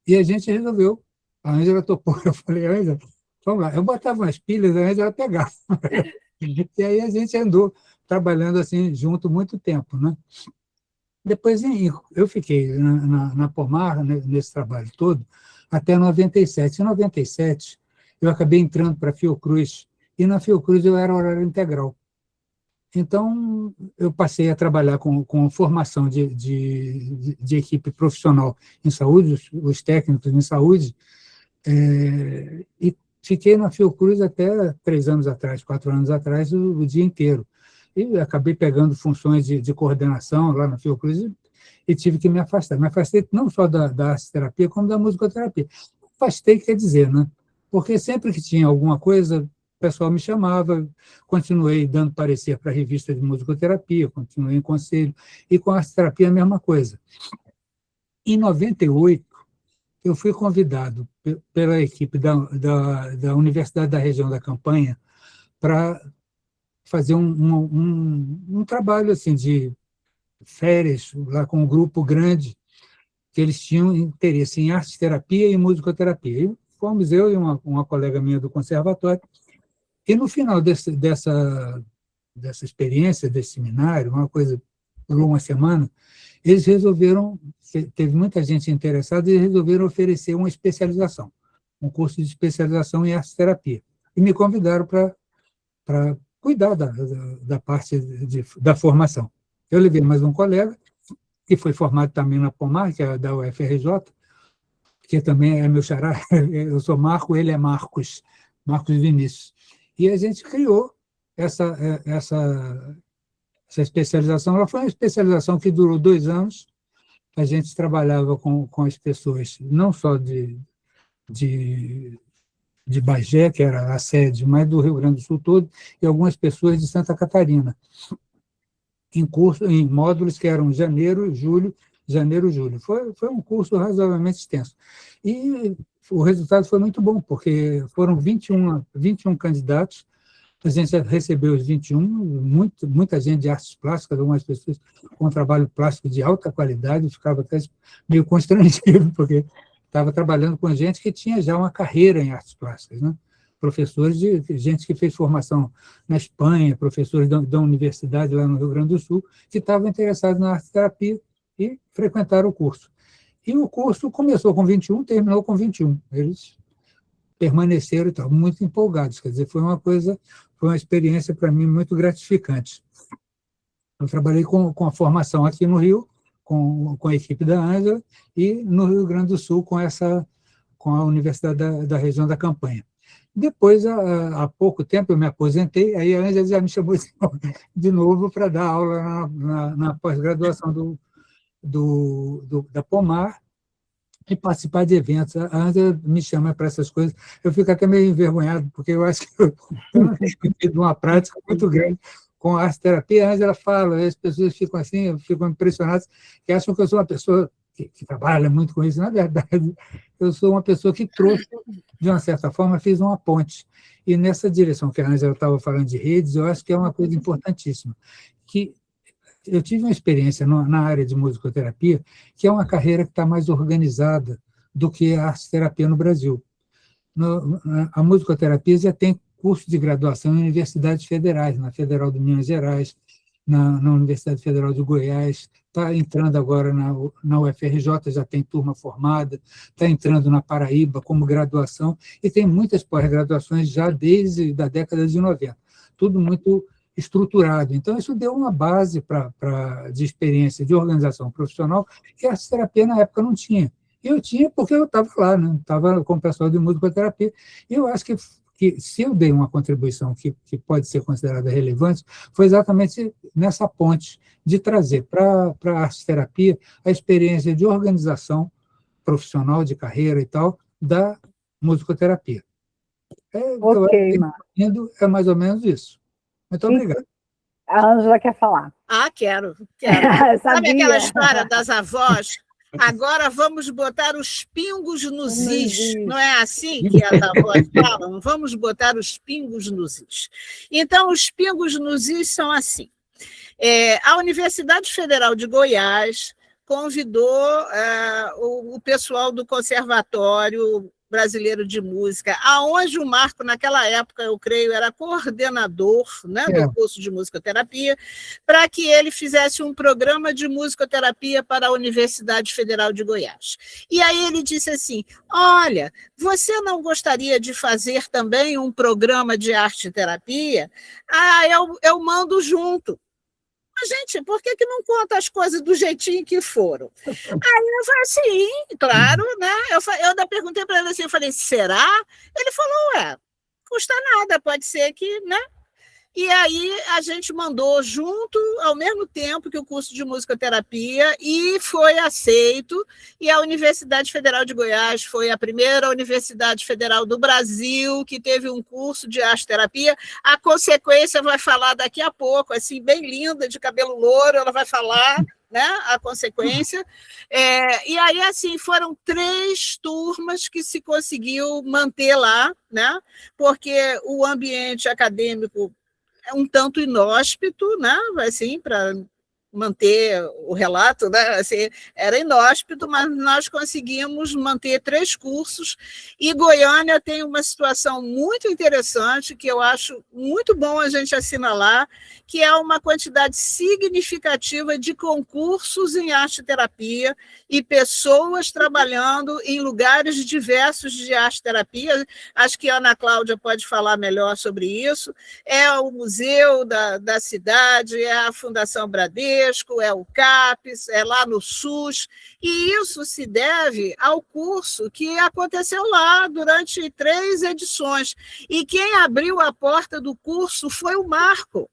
E a gente resolveu, a Ângela topou, eu falei, Ângela, vamos lá. Eu botava umas pilhas, a Ângela pegava. E aí a gente andou trabalhando assim junto muito tempo, né? Depois eu fiquei na Pomar, né, nesse trabalho todo, até 97. Em 97, eu acabei entrando para a Fiocruz, e na Fiocruz eu era horário integral. Então, eu passei a trabalhar com formação de equipe profissional em saúde, os técnicos em saúde, e fiquei na Fiocruz até 3 anos atrás, 4 anos atrás, o dia inteiro. E acabei pegando funções de coordenação lá na Fiocruz e tive que me afastar. Me afastei não só da arte-terapia, como da musicoterapia. Afastei quer dizer, né? Porque sempre que tinha alguma coisa, o pessoal me chamava, continuei dando parecer para a revista de musicoterapia, continuei em conselho, e com a arte-terapia a mesma coisa. Em 98, eu fui convidado pela equipe da Universidade da Região da Campanha para fazer um trabalho assim, de férias lá com um grupo grande, que eles tinham interesse em arte-terapia e musicoterapia. E fomos eu e uma colega minha do conservatório, e no final dessa experiência, desse seminário, uma coisa durou uma semana, eles resolveram, teve muita gente interessada, e eles resolveram oferecer uma especialização, um curso de especialização em arte-terapia. E me convidaram para cuidar da parte da formação. Eu levei mais um colega, que foi formado também na Pomar, que é da UFRJ, que também é meu xará. Eu sou Marco, ele é Marcos Vinícius. E a gente criou essa especialização. Ela foi uma especialização que durou 2 anos. A gente trabalhava com as pessoas, não só de Bagé, que era a sede, mas do Rio Grande do Sul todo, e algumas pessoas de Santa Catarina, em módulos que eram janeiro, julho. Foi um curso razoavelmente extenso. E o resultado foi muito bom, porque foram 21 candidatos, a gente recebeu os 21, muita gente de artes plásticas, algumas pessoas com trabalho plástico de alta qualidade, ficava até meio constrangido, porque estava trabalhando com gente que tinha já uma carreira em artes plásticas, né? Professores gente que fez formação na Espanha, professores da universidade lá no Rio Grande do Sul, que estavam interessados na arte-terapia e frequentaram o curso. E o curso começou com 21, terminou com 21. Eles permaneceram e estavam muito empolgados. Quer dizer, foi uma experiência para mim muito gratificante. Eu trabalhei com a formação aqui no Rio, com a equipe da Ângela, e no Rio Grande do Sul com a Universidade da Região da Campanha. Depois, há pouco tempo, eu me aposentei, aí a Ângela já me chamou de novo para dar aula na pós-graduação da Pomar e participar de eventos. A Ângela me chama para essas coisas. Eu fico até meio envergonhado, porque eu acho que eu não tenho tido uma prática muito grande com a arte-terapia. A Ângela fala, as pessoas ficam assim, ficam impressionadas, que acham que eu sou uma pessoa que trabalha muito com isso. Na verdade, eu sou uma pessoa que trouxe, de uma certa forma, fiz uma ponte. E nessa direção que a Ângela estava falando de redes, eu acho que é uma coisa importantíssima, que eu tive uma experiência na área de musicoterapia, que é uma carreira que está mais organizada do que a arte-terapia no Brasil. A musicoterapia já tem curso de graduação em universidades federais, na Federal de Minas Gerais, na Universidade Federal de Goiás, está entrando agora na UFRJ, já tem turma formada, está entrando na Paraíba como graduação, e tem muitas pós-graduações já desde a década de 90. Tudo muito estruturado. Então, isso deu uma base de experiência de organização profissional que a arte-terapia, na época, não tinha. Eu tinha porque eu estava lá, né? Estava com o pessoal de musicoterapia, e eu acho que se eu dei uma contribuição que pode ser considerada relevante, foi exatamente nessa ponte de trazer para a arte-terapia a experiência de organização profissional, de carreira e tal, da musicoterapia. Ok, Marco. É mais ou menos isso. Muito obrigado. A Ângela quer falar. Quero. Sabe aquela história das avós? Agora vamos botar os pingos nos is. Não é assim que as avós falam? Vamos botar os pingos nos is. Então, os pingos nos is são assim. A Universidade Federal de Goiás convidou o pessoal do conservatório, Brasileiro de Música, aonde o Marco, naquela época, eu creio, era coordenador, né, do curso de musicoterapia, para que ele fizesse um programa de musicoterapia para a Universidade Federal de Goiás. E aí ele disse assim, olha, você não gostaria de fazer também um programa de arte-terapia? Ah, eu mando junto. Gente, por que não conta as coisas do jeitinho que foram? Aí eu falei assim, claro, né? Eu ainda perguntei para ele assim, eu falei, será? Ele falou, custa nada, pode ser que, né? E aí a gente mandou junto, ao mesmo tempo que o curso de musicoterapia, e foi aceito, e a Universidade Federal de Goiás foi a primeira universidade federal do Brasil que teve um curso de arte-terapia. A Consequência vai falar daqui a pouco, assim, bem linda, de cabelo louro, ela vai falar, né, a Consequência. E aí, assim, foram 3 turmas que se conseguiu manter lá, né, porque o ambiente acadêmico é um tanto inóspito, né? Assim, para manter o relato, né? Assim, era inóspito, mas nós conseguimos manter 3 cursos, e Goiânia tem uma situação muito interessante, que eu acho muito bom a gente assinalar, que é uma quantidade significativa de concursos em arte-terapia e pessoas trabalhando em lugares diversos de arte-terapia. Acho que a Ana Cláudia pode falar melhor sobre isso. É o museu da cidade, é a Fundação Bradesco, é o CAPES, é lá no SUS, e isso se deve ao curso que aconteceu lá durante 3 edições. E quem abriu a porta do curso foi o Marco.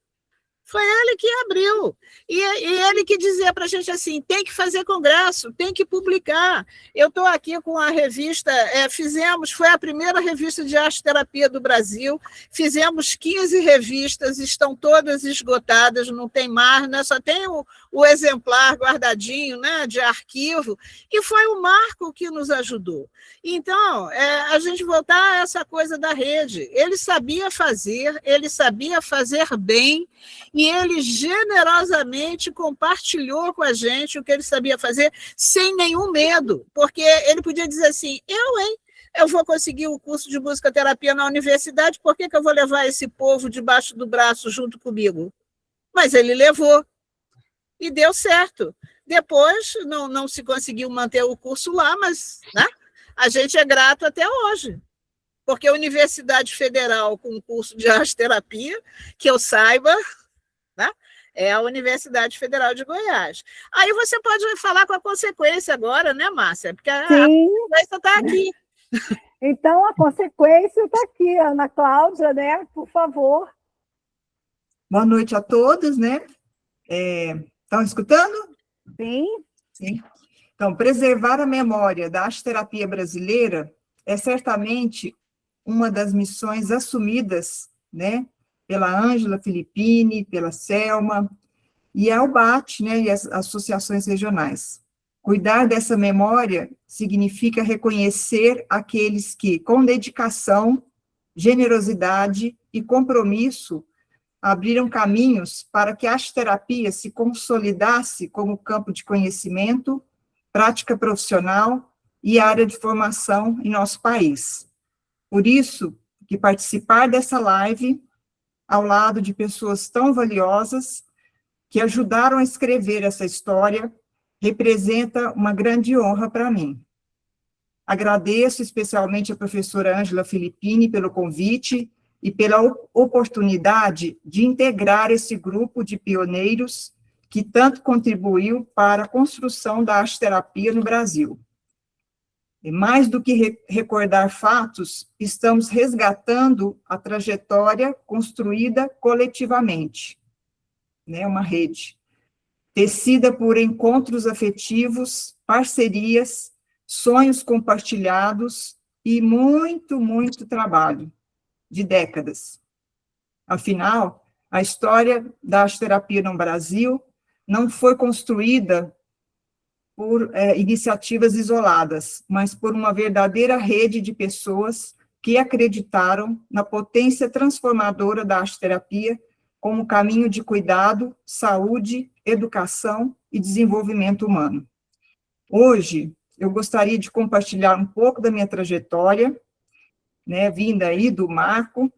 Foi ele que abriu. E ele que dizia para a gente assim, tem que fazer congresso, tem que publicar. Eu estou aqui com a revista, foi a primeira revista de arte-terapia do Brasil, fizemos 15 revistas, estão todas esgotadas, não tem mais, né? Só tem o exemplar guardadinho, né, de arquivo, e foi o Marco que nos ajudou. Então, a gente voltar a essa coisa da rede. Ele sabia fazer bem, e ele generosamente compartilhou com a gente o que ele sabia fazer sem nenhum medo, porque ele podia dizer assim, eu vou conseguir o curso de musicoterapia na universidade, por que eu vou levar esse povo debaixo do braço junto comigo? Mas ele levou, e deu certo. Depois não se conseguiu manter o curso lá, mas, né, a gente é grato até hoje, porque a Universidade Federal com curso de arte-terapia, que eu saiba, né, é a Universidade Federal de Goiás. Aí você pode falar com a Consequência agora, né, Márcia? Porque a Consequência está aqui. Então, a Consequência está aqui, Ana Cláudia, né? Por favor. Boa noite a todos, né? Estão escutando? Sim. Sim. Então, preservar a memória da arte-terapia brasileira é certamente uma das missões assumidas, né, pela Ângela Filippini, pela Selma, e a UBAT, né, e as associações regionais. Cuidar dessa memória significa reconhecer aqueles que, com dedicação, generosidade e compromisso, abriram caminhos para que a arte-terapia se consolidasse como campo de conhecimento, prática profissional e área de formação em nosso país. Por isso, que participar dessa live, ao lado de pessoas tão valiosas, que ajudaram a escrever essa história, representa uma grande honra para mim. Agradeço especialmente a professora Ângela Filippini pelo convite e pela oportunidade de integrar esse grupo de pioneiros que tanto contribuiu para a construção da arte-terapia no Brasil. E mais do que recordar fatos, estamos resgatando a trajetória construída coletivamente, né, uma rede, tecida por encontros afetivos, parcerias, sonhos compartilhados e muito, muito trabalho, de décadas. Afinal, a história da arte-terapia no Brasil não foi construída por iniciativas isoladas, mas por uma verdadeira rede de pessoas que acreditaram na potência transformadora da arte-terapia como caminho de cuidado, saúde, educação e desenvolvimento humano. Hoje, eu gostaria de compartilhar um pouco da minha trajetória, né, vinda aí do Marco,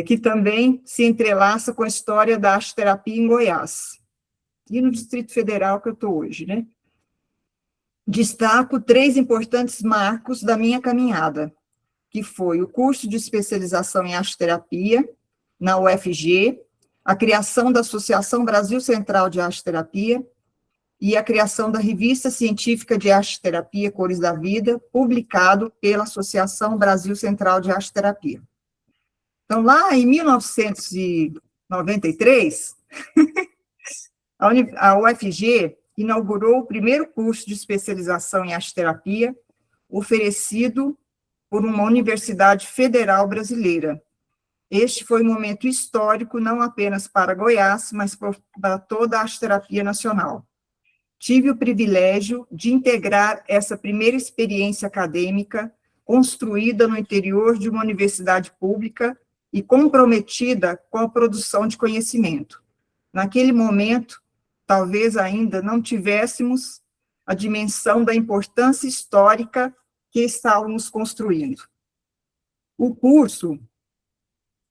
que também se entrelaça com a história da arte-terapia em Goiás, e no Distrito Federal que eu estou hoje, né? Destaco 3 importantes marcos da minha caminhada, que foi o curso de especialização em arte-terapia, na UFG, a criação da Associação Brasil Central de Arte-Terapia e a criação da Revista Científica de Arte-Terapia Cores da Vida, publicado pela Associação Brasil Central de Arte-Terapia. Então, lá em 1993, a UFG inaugurou o primeiro curso de especialização em arte-terapia, oferecido por uma universidade federal brasileira. Este foi um momento histórico, não apenas para Goiás, mas para toda a arte-terapia nacional. Tive o privilégio de integrar essa primeira experiência acadêmica, construída no interior de uma universidade pública e comprometida com a produção de conhecimento. Naquele momento, talvez ainda não tivéssemos a dimensão da importância histórica que estávamos construindo. O curso,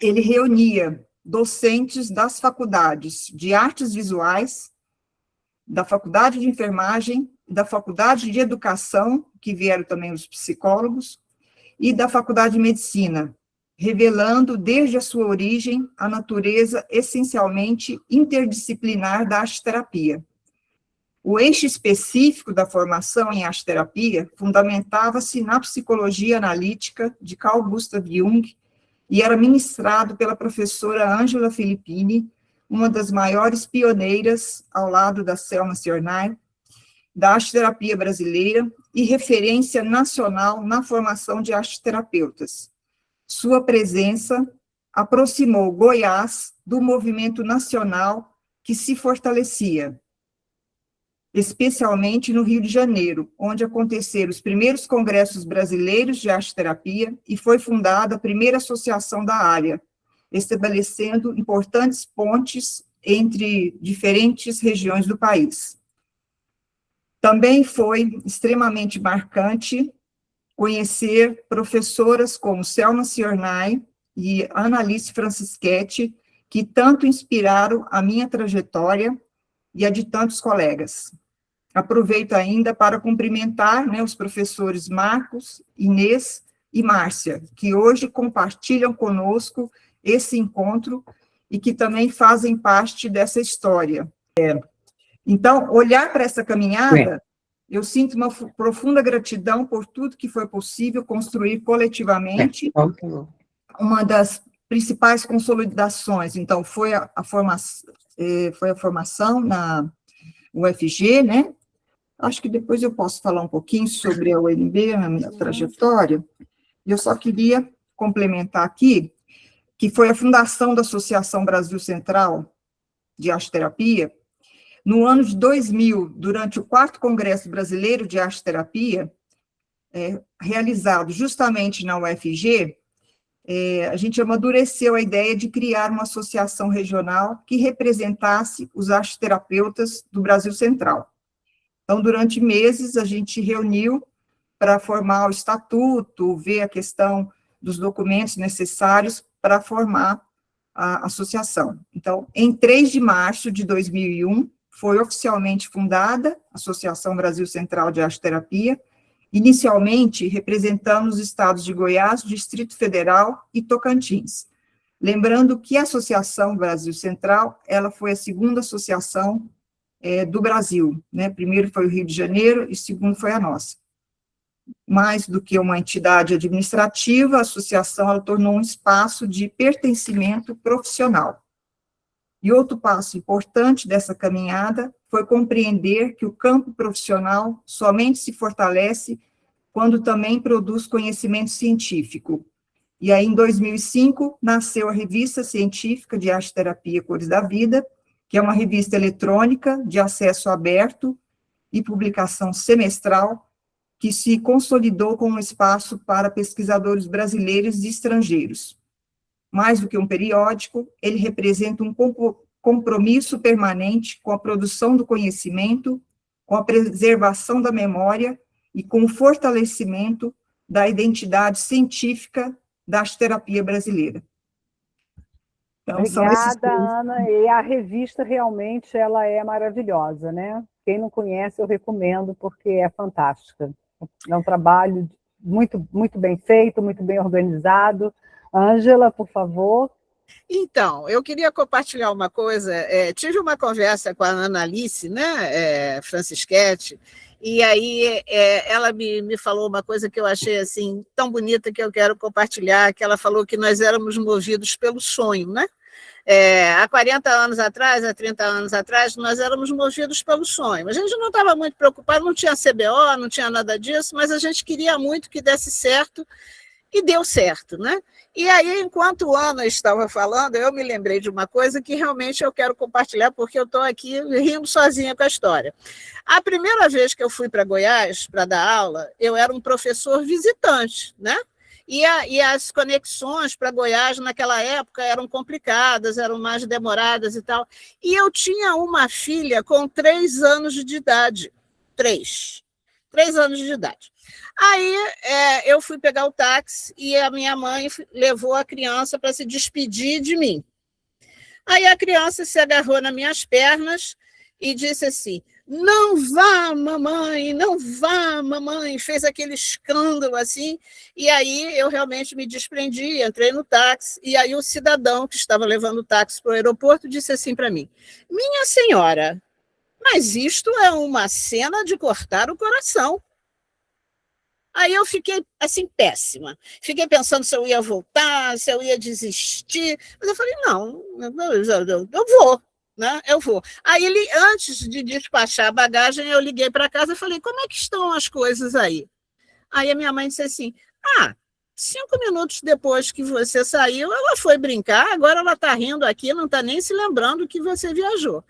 ele reunia docentes das faculdades de artes visuais, da faculdade de enfermagem, da faculdade de educação, que vieram também os psicólogos, e da faculdade de medicina, revelando desde a sua origem a natureza essencialmente interdisciplinar da arte-terapia. O eixo específico da formação em arte-terapia fundamentava-se na psicologia analítica de Carl Gustav Jung e era ministrado pela professora Ângela Filippini, uma das maiores pioneiras, ao lado da Selma Ciornay, da arte-terapia brasileira e referência nacional na formação de arte-terapeutas. Sua presença aproximou Goiás do movimento nacional que se fortalecia, especialmente no Rio de Janeiro, onde aconteceram os primeiros congressos brasileiros de arte-terapia e foi fundada a primeira associação da área, estabelecendo importantes pontes entre diferentes regiões do país. Também foi extremamente marcante conhecer professoras como Selma Ciornay e Annalise Francischetti, que tanto inspiraram a minha trajetória e a de tantos colegas. Aproveito ainda para cumprimentar, né, os professores Marcos, Inês e Márcia, que hoje compartilham conosco esse encontro e que também fazem parte dessa história. Então, olhar para essa caminhada, eu sinto uma profunda gratidão por tudo que foi possível construir coletivamente. Uma das principais consolidações, então, foi a formação na UFG, né? Acho que depois eu posso falar um pouquinho sobre a UNB, a minha trajetória. Eu só queria complementar aqui que foi a fundação da Associação Brasil Central de Arte-Terapia. No ano de 2000, durante o 4º Congresso Brasileiro de Arte-Terapia, realizado justamente na UFG, a gente amadureceu a ideia de criar uma associação regional que representasse os arte-terapeutas do Brasil Central. Então, durante meses, a gente reuniu para formar o estatuto, ver a questão dos documentos necessários para formar a associação. Então, em 3 de março de 2001, foi oficialmente fundada a Associação Brasil Central de Arte-Terapia. Inicialmente, representando os estados de Goiás, Distrito Federal e Tocantins. Lembrando que a Associação Brasil Central, ela foi a 2ª associação do Brasil, né? Primeiro foi o Rio de Janeiro e segundo foi a nossa. Mais do que uma entidade administrativa, a associação ela tornou um espaço de pertencimento profissional. E outro passo importante dessa caminhada foi compreender que o campo profissional somente se fortalece quando também produz conhecimento científico. E aí, em 2005, nasceu a Revista Científica de Arte-Terapia Cores da Vida, que é uma revista eletrônica de acesso aberto e publicação semestral, que se consolidou como um espaço para pesquisadores brasileiros e estrangeiros. Mais do que um periódico, ele representa um compromisso permanente com a produção do conhecimento com a preservação da memória e com o fortalecimento da identidade científica da arteterapia brasileira. Então, Obrigada, Ana. E a revista realmente ela é maravilhosa, né? Quem não conhece, eu recomendo, porque é fantástica. É um trabalho muito, muito bem feito, muito bem organizado. Ângela, por favor. Então, eu queria compartilhar uma coisa. Tive uma conversa com a Ana Alice, né, Francischetti, e aí ela me falou uma coisa que eu achei assim tão bonita que eu quero compartilhar, que ela falou que nós éramos movidos pelo sonho, né? Há 40 anos atrás, há 30 anos atrás, nós éramos movidos pelo sonho. A gente não estava muito preocupado, não tinha CBO, não tinha nada disso, mas a gente queria muito que desse certo, e deu certo, né? E aí, enquanto a Ana estava falando, eu me lembrei de uma coisa que realmente eu quero compartilhar, porque eu estou aqui rindo sozinha com a história. A primeira vez que eu fui para Goiás para dar aula, eu era um professor visitante, né? E as conexões para Goiás naquela época eram complicadas, eram mais demoradas e tal. E eu tinha uma filha com 3 anos de idade. 3 anos de idade. Aí eu fui pegar o táxi e a minha mãe levou a criança para se despedir de mim. Aí a criança se agarrou nas minhas pernas e disse assim: não vá, mamãe, não vá, mamãe. Fez aquele escândalo assim, e aí eu realmente me desprendi, entrei no táxi, e aí o cidadão que estava levando o táxi para o aeroporto disse assim para mim: minha senhora, mas isto é uma cena de cortar o coração. Aí eu fiquei, assim, péssima. Fiquei pensando se eu ia voltar, se eu ia desistir. Mas eu falei, não, eu vou, né? Eu vou. Aí, antes de despachar a bagagem, eu liguei para casa e falei, como é que estão as coisas aí? Aí a minha mãe disse assim, 5 minutos depois que você saiu, ela foi brincar, agora ela está rindo aqui, não está nem se lembrando que você viajou.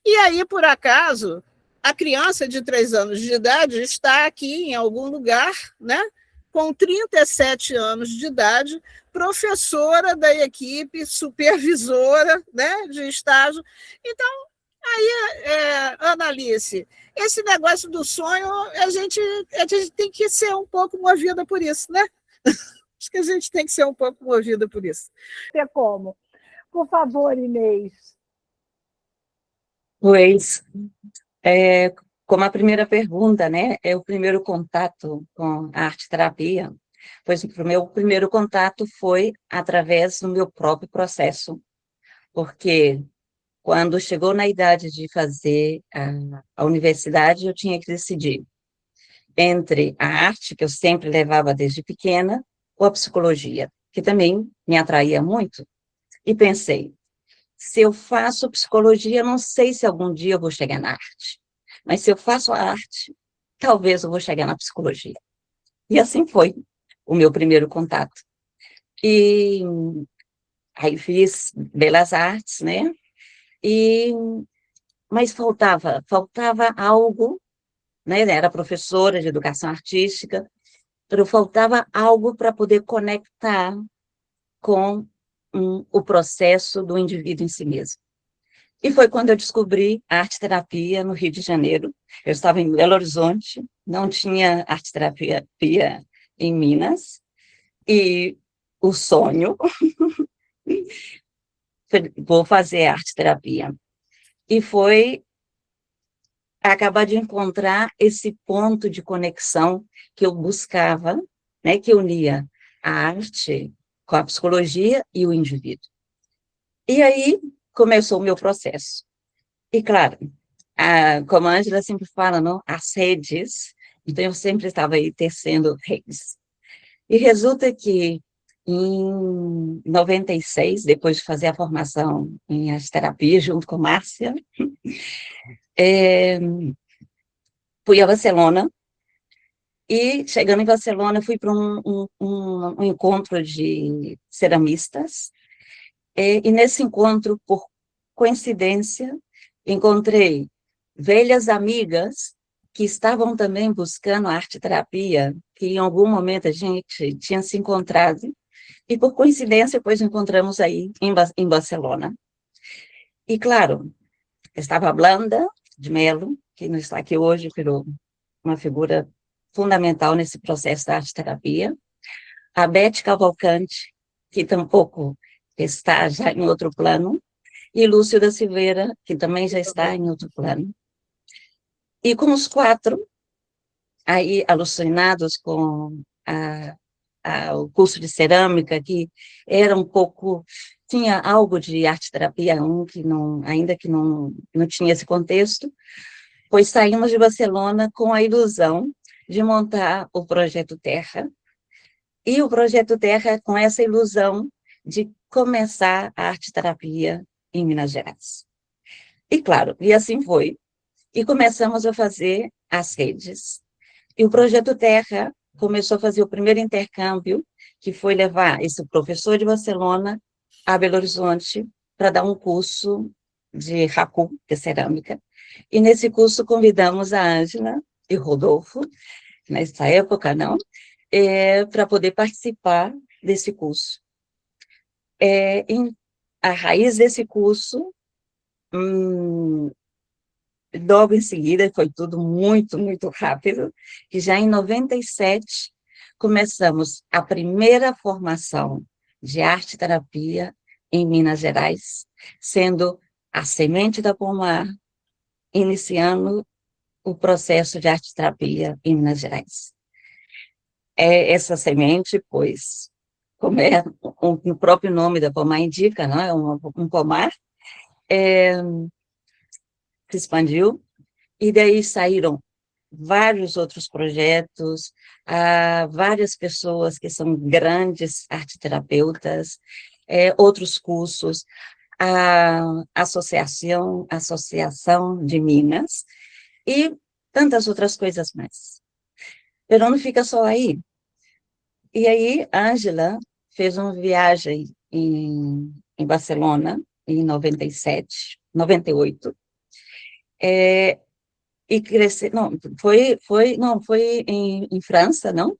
E aí, por acaso, a criança de 3 anos de idade está aqui em algum lugar, né, com 37 anos de idade, professora da equipe, supervisora, né, de estágio. Então, aí, Ana Alice, esse negócio do sonho, a gente tem que ser um pouco movida por isso, né? Acho que a gente tem que ser um pouco movida por isso. Tem como? Por favor, Inês. Pois, como a primeira pergunta, né, é o primeiro contato com a arte-terapia, pois o meu primeiro contato foi através do meu próprio processo, porque quando chegou na idade de fazer a universidade, eu tinha que decidir entre a arte, que eu sempre levava desde pequena, ou a psicologia, que também me atraía muito, e pensei, se eu faço psicologia, não sei se algum dia eu vou chegar na arte. Mas se eu faço a arte, talvez eu vou chegar na psicologia. E assim foi o meu primeiro contato. E aí fiz Belas Artes, né? Mas faltava algo, né? Era professora de educação artística, faltava algo para poder conectar com o processo do indivíduo em si mesmo. E foi quando eu descobri a arte-terapia no Rio de Janeiro. Eu estava em Belo Horizonte, não tinha arte-terapia em Minas, e o sonho, vou fazer arte-terapia. E foi acabar de encontrar esse ponto de conexão que eu buscava, né, que unia a arte com a psicologia e o indivíduo. E aí começou o meu processo. E, claro, como a Ângela sempre fala, não? As redes, então eu sempre estava aí tecendo redes. E resulta que, em 96, depois de fazer a formação em arte-terapia, junto com Márcia, fui a Barcelona, e, chegando em Barcelona, fui para um encontro de ceramistas, e nesse encontro, por coincidência, encontrei velhas amigas que estavam também buscando a arte-terapia, que em algum momento a gente tinha se encontrado, e por coincidência, depois encontramos aí em Barcelona. E, claro, estava a Blanda de Mello, que não está aqui hoje, virou uma figura fundamental nesse processo da arte-terapia. A Beth Cavalcante, que tampouco está já em outro plano, e Lúcio da Silveira, que também já está em outro plano. E com os quatro, aí alucinados com o curso de cerâmica, que era um pouco, tinha algo de arte-terapia, ainda que não tinha esse contexto, pois saímos de Barcelona com a ilusão de montar o Projeto Terra, e o Projeto Terra com essa ilusão de começar a arte-terapia em Minas Gerais. E claro, e assim foi. E começamos a fazer as redes. E o Projeto Terra começou a fazer o primeiro intercâmbio, que foi levar esse professor de Barcelona a Belo Horizonte para dar um curso de raku, de cerâmica. E nesse curso convidamos a Ângela e o Rodolfo, nessa época não, para poder participar desse curso. A raiz desse curso, logo em seguida, foi tudo muito, muito rápido, que já em 97 começamos a primeira formação de arte-terapia em Minas Gerais, sendo a Semente da Pomar, iniciando o processo de arte-terapia em Minas Gerais. Essa semente, pois, como o próprio nome da pomar indica, não é? Um pomar, se expandiu, e daí saíram vários outros projetos, várias pessoas que são grandes arteterapeutas, outros cursos, a Associação de Minas, e tantas outras coisas mais. Pero não fica só aí. E aí, Ângela fez uma viagem em Barcelona, em 98, e crescer, foi em França, não?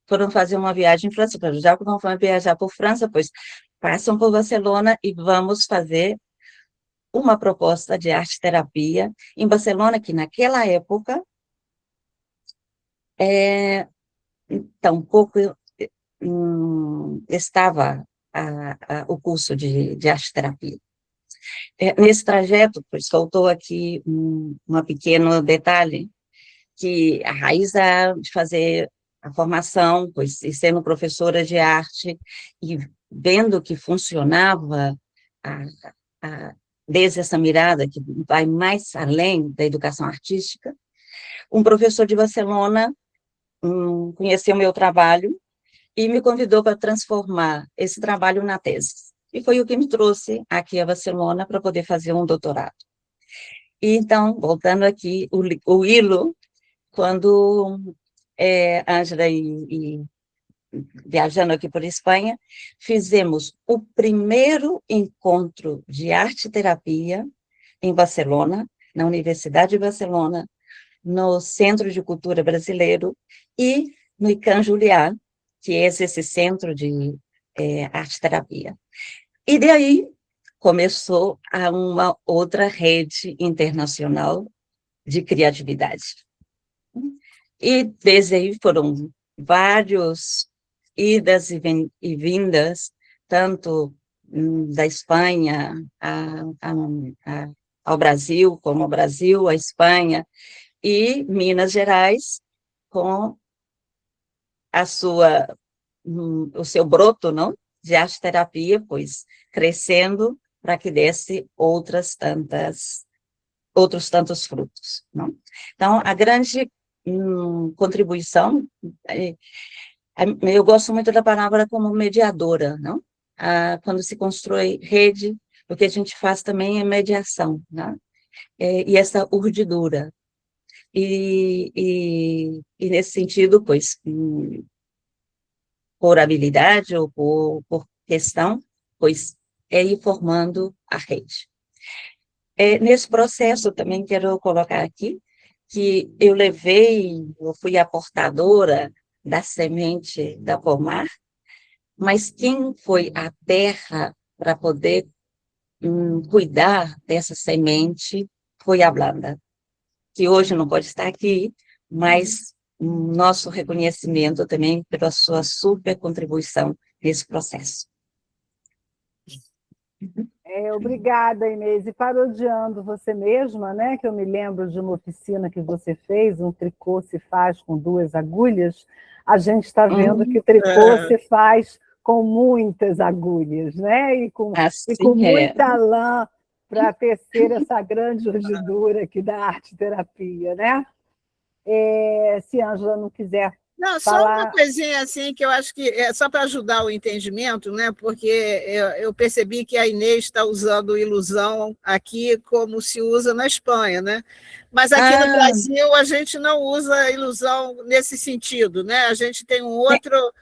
Foram fazer uma viagem em França, já que não vão viajar por França, pois passam por Barcelona e vamos fazer uma proposta de arte-terapia em Barcelona, que naquela época tampouco estava o curso de arte-terapia. Nesse trajeto, pois faltou aqui um pequeno detalhe, que a raiz de fazer a formação, pois e sendo professora de arte e vendo que funcionava desde essa mirada que vai mais além da educação artística, um professor de Barcelona conheceu meu trabalho e me convidou para transformar esse trabalho na tese. E foi o que me trouxe aqui a Barcelona para poder fazer um doutorado. E então, voltando aqui, o hilo, quando Ângela e viajando aqui por Espanha, fizemos o primeiro encontro de arte-terapia em Barcelona, na Universidade de Barcelona, no Centro de Cultura Brasileiro e no ICANN Juliá, que é esse centro de arte-terapia. E daí começou uma outra rede internacional de criatividade. E desde aí foram vários idas e vindas, tanto da Espanha ao Brasil, como o Brasil, a Espanha, e Minas Gerais, com o seu broto, não? De arte-terapia, pois crescendo para que desse outros tantos frutos, não? Então, a grande contribuição, eu gosto muito da palavra como mediadora, não? Quando se constrói rede, o que a gente faz também é mediação, né? E essa urdidura. E nesse sentido, pois, por habilidade ou por questão, pois é ir formando a rede. Nesse processo, também quero colocar aqui, que eu fui a portadora da semente da pomar, mas quem foi a terra para poder cuidar dessa semente foi a Blanda. que hoje não pode estar aqui, mas nosso reconhecimento também pela sua super contribuição nesse processo. Obrigada, Inês. E parodiando você mesma, né, que eu me lembro de uma oficina que você fez, um tricô se faz com 2 agulhas, a gente está vendo que tricô se faz com muitas agulhas, né? E com muita lã para tecer essa grande urdidura aqui da arte-terapia, né? Se a Ângela não quiser Não, só falar... uma coisinha assim que eu acho que é só para ajudar o entendimento, né? Porque eu percebi que a Inês está usando ilusão aqui como se usa na Espanha, né? Mas aqui no Brasil a gente não usa ilusão nesse sentido, né? A gente tem um outro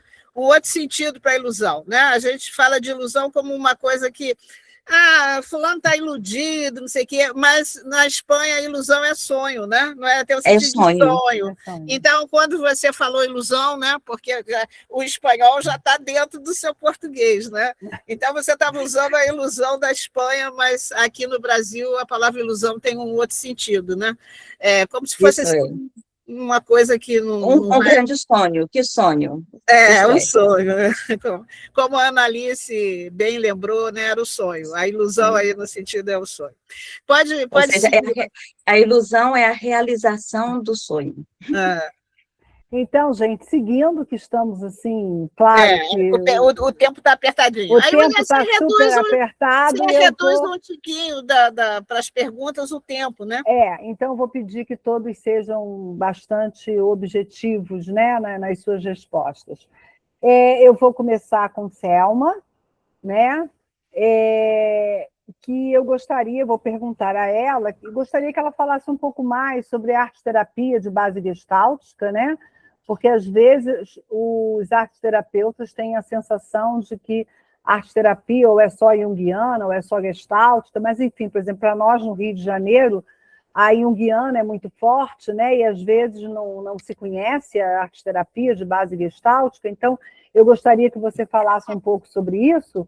sentido para a ilusão, né? A gente fala de ilusão como uma coisa que fulano está iludido, não sei o quê, mas na Espanha a ilusão é sonho, né? Não é ter o sentido de sonho. Então, quando você falou ilusão, né? Porque o espanhol já está dentro do seu português, né? Então, você estava usando a ilusão da Espanha, mas aqui no Brasil a palavra ilusão tem um outro sentido, né? É como se fosse assim, uma coisa que não um grande sonho. Que sonho? Um sonho, né? Como a Annalice bem lembrou, né? Era o sonho. A ilusão aí no sentido é o sonho. Pode seja, a ilusão é a realização do sonho. Então, gente, seguindo que estamos assim, claro que... O tempo está apertadinho. O tempo está super apertado. Você reduz um tiquinho para as perguntas o tempo, né? Então vou pedir que todos sejam bastante objetivos, né, nas suas respostas. Eu vou começar com Selma, né? Que eu vou perguntar a ela, gostaria que ela falasse um pouco mais sobre arte-terapia de base gestáltica, né? Porque, às vezes, os arteterapeutas têm a sensação de que a arte-terapia ou é só junguiana, ou é só gestáltica, mas, enfim, por exemplo, para nós, no Rio de Janeiro, a junguiana é muito forte, né? E, às vezes, não se conhece a arte-terapia de base gestáltica. Então, eu gostaria que você falasse um pouco sobre isso.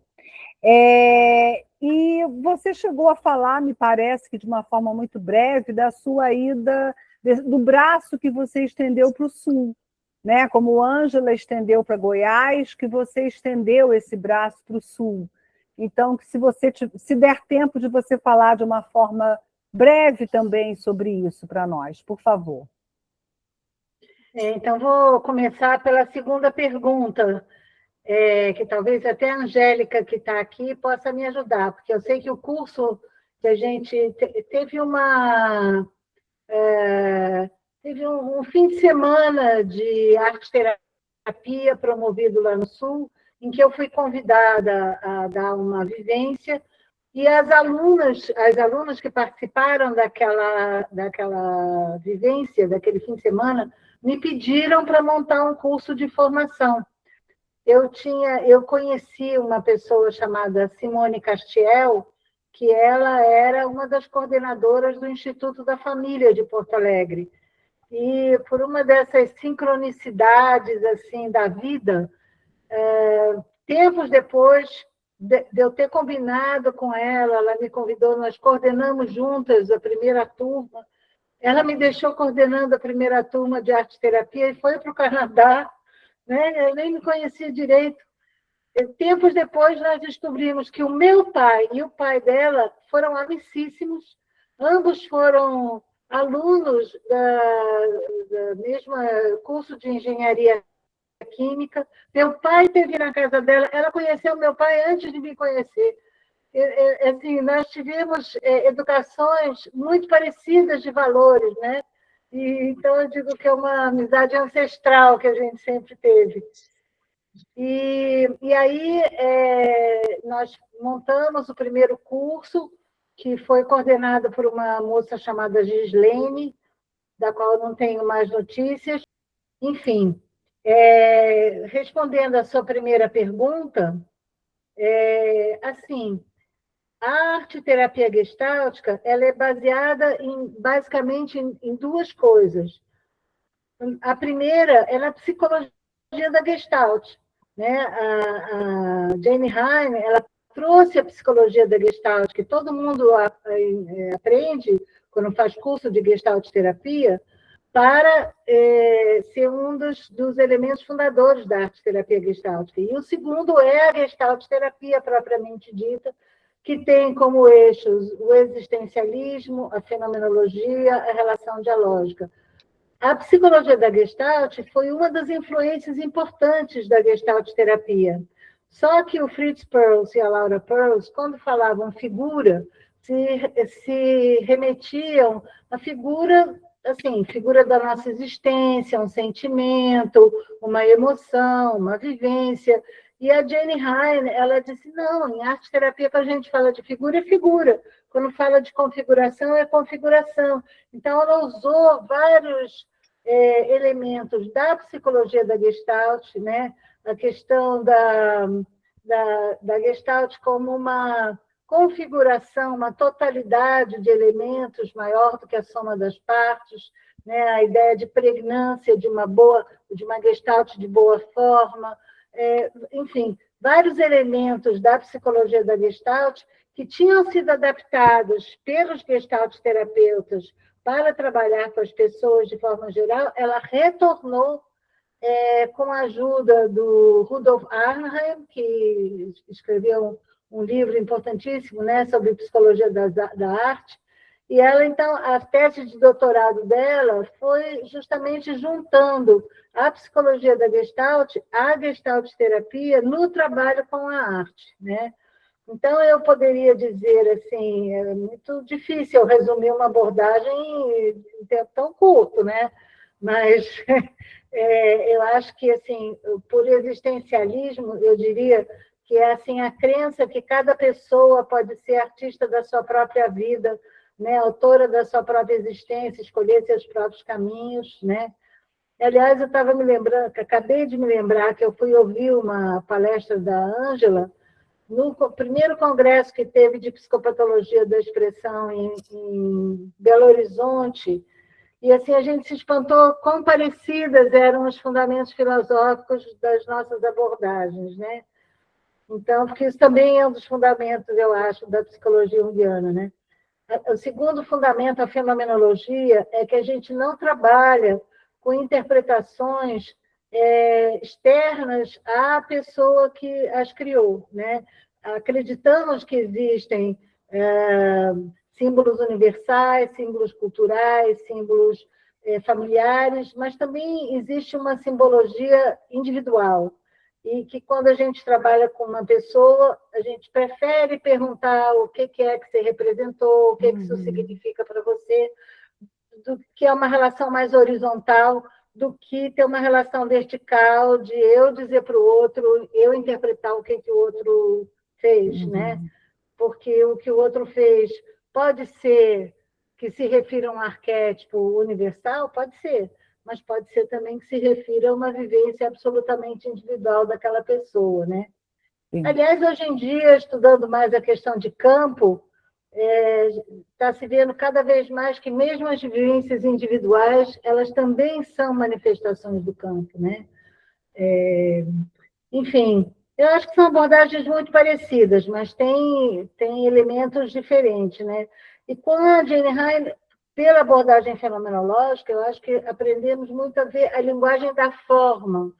E você chegou a falar, me parece que de uma forma muito breve, da sua ida, do braço que você estendeu para o sul, né? Como Ângela estendeu para Goiás, que você estendeu esse braço para o sul. Então, se der tempo de você falar de uma forma breve também sobre isso para nós, por favor. Então, vou começar pela segunda pergunta, que talvez até a Angélica, que está aqui, possa me ajudar, porque eu sei que o curso que a gente teve um fim de semana de arte-terapia promovido lá no Sul, em que eu fui convidada a dar uma vivência, e as alunas que participaram daquela vivência, daquele fim de semana, me pediram para montar um curso de formação. Eu conheci uma pessoa chamada Simone Castiel, que ela era uma das coordenadoras do Instituto da Família de Porto Alegre. E por uma dessas sincronicidades assim da vida, tempos depois de eu ter combinado com ela me convidou, nós coordenamos juntas a primeira turma. Ela me deixou coordenando a primeira turma de arte-terapia e foi para o Canadá, né? Eu nem me conhecia direito. Tempos depois, nós descobrimos que o meu pai e o pai dela foram amicíssimos, ambos foram alunos da mesma curso de engenharia química. Meu pai esteve na casa dela, ela conheceu meu pai antes de me conhecer. Assim, nós tivemos educações muito parecidas de valores, né? Então, eu digo que é uma amizade ancestral que a gente sempre teve. E aí, nós montamos o primeiro curso, que foi coordenado por uma moça chamada Gislene, da qual eu não tenho mais notícias. Enfim, respondendo à sua primeira pergunta, assim, a arte-terapia gestáltica ela é baseada basicamente em 2 coisas. A primeira é a psicologia da Gestalt, né? A Jane Heim, ela trouxe a psicologia da Gestalt, que todo mundo aprende quando faz curso de Gestalt terapia, para ser um dos elementos fundadores da arte-terapia gestáltica. E o segundo é a Gestalt-terapia propriamente dita, que tem como eixos o existencialismo, a fenomenologia, a relação dialógica. A psicologia da Gestalt foi uma das influências importantes da Gestalt-terapia. Só que o Fritz Perls e a Laura Perls, quando falavam figura, se remetiam à figura, assim, figura da nossa existência, um sentimento, uma emoção, uma vivência. E a Jane Hein, ela disse, não, em arte-terapia, quando a gente fala de figura, é figura. Quando fala de configuração, é configuração. Então, ela usou vários elementos da psicologia da Gestalt, né? A questão da Gestalt como uma configuração, uma totalidade de elementos maior do que a soma das partes, né? A ideia de pregnância de uma Gestalt de boa forma, enfim, vários elementos da psicologia da Gestalt que tinham sido adaptados pelos Gestalt-terapeutas para trabalhar com as pessoas de forma geral, ela retornou com a ajuda do Rudolf Arnheim, que escreveu um livro importantíssimo, né, sobre psicologia da arte, e ela, então, a tese de doutorado dela foi justamente juntando a psicologia da Gestalt à Gestalt-terapia no trabalho com a arte, né? Então, eu poderia dizer, assim, é muito difícil resumir uma abordagem em tempo tão curto, né? Mas eu acho que, assim, por existencialismo, eu diria que é assim, a crença que cada pessoa pode ser artista da sua própria vida, né? Autora da sua própria existência, escolher seus próprios caminhos, né? Aliás, eu estava me lembrando, acabei de me lembrar que eu fui ouvir uma palestra da Ângela no primeiro congresso que teve de psicopatologia da expressão em Belo Horizonte, e assim a gente se espantou quão parecidas eram os fundamentos filosóficos das nossas abordagens, né? Então, porque isso também é um dos fundamentos, eu acho, da psicologia junguiana, né? O segundo fundamento, a fenomenologia, é que a gente não trabalha com interpretações externas à pessoa que as criou, né? Acreditamos que existem símbolos universais, símbolos culturais, símbolos familiares, mas também existe uma simbologia individual, e que quando a gente trabalha com uma pessoa, a gente prefere perguntar o que é que você representou, o que isso significa para você, do que é uma relação mais horizontal, do que ter uma relação vertical, de eu dizer para o outro, eu interpretar o que o outro fez, né? Porque o que o outro fez pode ser que se refira a um arquétipo universal, pode ser, mas pode ser também que se refira a uma vivência absolutamente individual daquela pessoa, né? Sim. Aliás, hoje em dia, estudando mais a questão de campo, está se vendo cada vez mais que mesmo as vivências individuais, elas também são manifestações do campo, né? Enfim, eu acho que são abordagens muito parecidas, mas tem elementos diferentes, né? E com a Jane Hein, pela abordagem fenomenológica, eu acho que aprendemos muito a ver a linguagem da forma,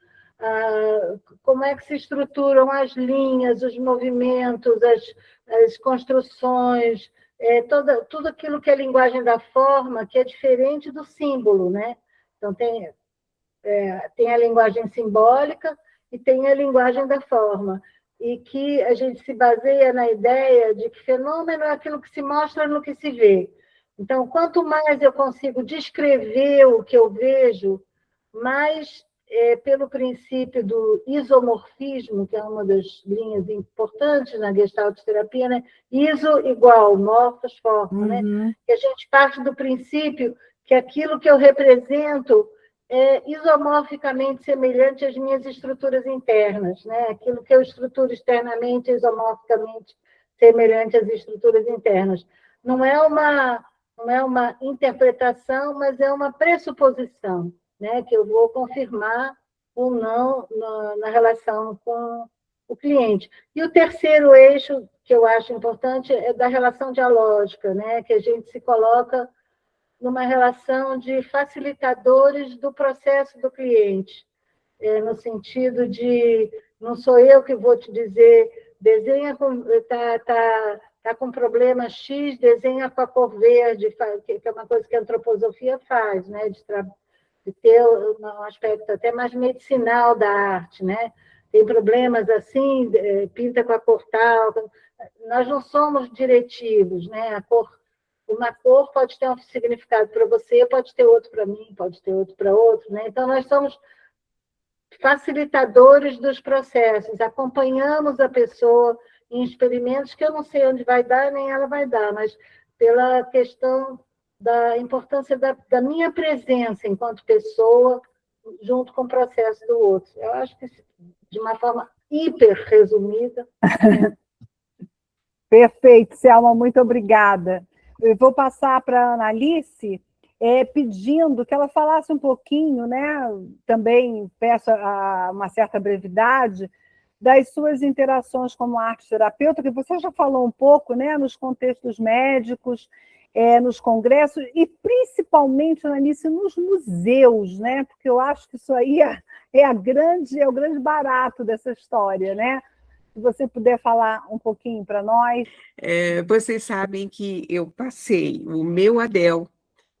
como é que se estruturam as linhas, os movimentos, as construções, tudo aquilo que é a linguagem da forma, que é diferente do símbolo, né? Então, tem a linguagem simbólica e tem a linguagem da forma, e que a gente se baseia na ideia de que fenômeno é aquilo que se mostra no que se vê. Então, quanto mais eu consigo descrever o que eu vejo, mais, pelo princípio do isomorfismo, que é uma das linhas importantes na Gestalt-terapia, né? Iso igual, morfos, forma, né? Que a gente parte do princípio que aquilo que eu represento é isomorficamente semelhante às minhas estruturas internas, né? Aquilo que eu estruturo externamente é isomorficamente semelhante às estruturas internas. Não é uma interpretação, mas é uma pressuposição, né? Que eu vou confirmar ou não na relação com o cliente. E o terceiro eixo, que eu acho importante, é da relação dialógica, né? Que a gente se coloca numa relação de facilitadores do processo do cliente, no sentido de não sou eu que vou te dizer, desenha com tá com problema X, desenha com a cor verde, que é uma coisa que a antroposofia faz, né? De ter um aspecto até mais medicinal da arte, né? Tem problemas assim, pinta com a cor tal. Nós não somos diretivos, né? Uma cor pode ter um significado para você, pode ter outro para mim, pode ter outro para outro, né? Então, nós somos facilitadores dos processos, acompanhamos a pessoa em experimentos que eu não sei onde vai dar, nem ela vai dar, mas pela questão da importância da minha presença enquanto pessoa, junto com o processo do outro. Eu acho que, de uma forma hiper resumida. Perfeito, Selma, muito obrigada. Eu vou passar para a Analice, pedindo que ela falasse um pouquinho, né? Também peço uma certa brevidade, das suas interações como arte-terapeuta, que você já falou um pouco, né? Nos contextos médicos, nos congressos, e principalmente, Analice, nos museus, né? Porque eu acho que isso aí é o grande barato dessa história, né? Se você puder falar um pouquinho para nós. Vocês sabem que eu passei o meu ADEL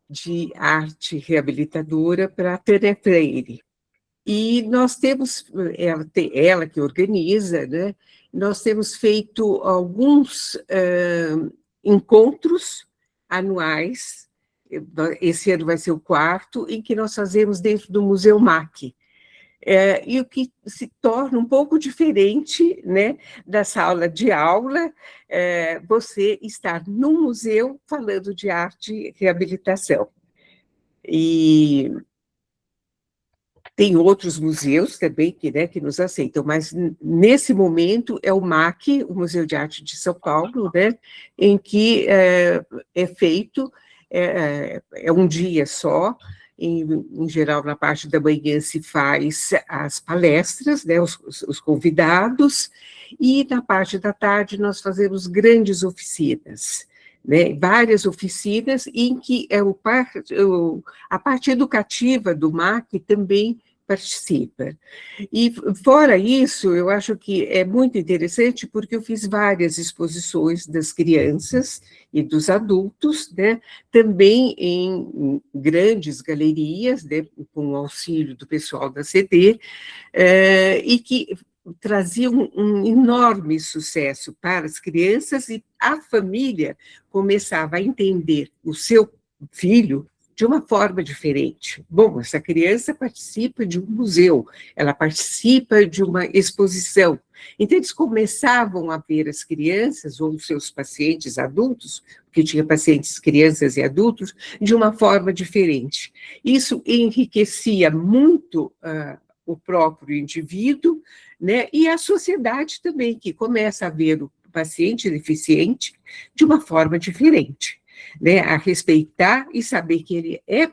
de arte reabilitadora para a Tânia Freire. E nós temos, ela que organiza, né? Nós temos feito alguns encontros anuais, esse ano vai ser o 4º, em que nós fazemos dentro do Museu MAC. E o que se torna um pouco diferente, né, da sala de aula, você estar num museu falando de arte e reabilitação. E tem outros museus também que nos aceitam, mas nesse momento é o MAC, o Museu de Arte de São Paulo, né, em que é feito, um dia só. Em geral, na parte da manhã se faz as palestras, né, os convidados, e na parte da tarde nós fazemos grandes oficinas, né, várias oficinas em que a parte educativa do MAC também participa. E, fora isso, eu acho que é muito interessante porque eu fiz várias exposições das crianças e dos adultos, né, também em grandes galerias, né, com o auxílio do pessoal da CD, e que traziam um enorme sucesso para as crianças, e a família começava a entender o seu filho de uma forma diferente. Bom, essa criança participa de um museu, ela participa de uma exposição. Então, eles começavam a ver as crianças, ou os seus pacientes adultos, porque tinha pacientes crianças e adultos, de uma forma diferente. Isso enriquecia muito o próprio indivíduo, né, e a sociedade também, que começa a ver o paciente deficiente de uma forma diferente, né, a respeitar e saber que ele é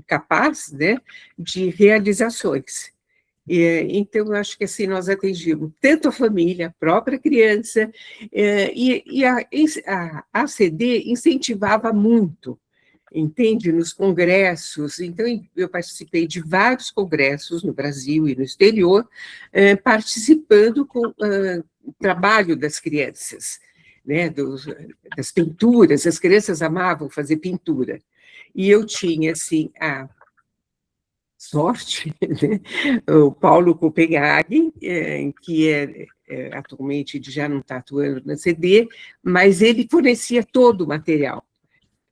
capaz, né, de realizações. Então, eu acho que assim nós atingimos tanto a família, a própria criança, e a ACD incentivava muito, entende, nos congressos. Então, eu participei de vários congressos no Brasil e no exterior, participando com o trabalho das crianças, né, das pinturas. As crianças amavam fazer pintura, e eu tinha, assim, a sorte, né, o Paulo Copenhagen, que atualmente já não está atuando na CD, mas ele fornecia todo o material.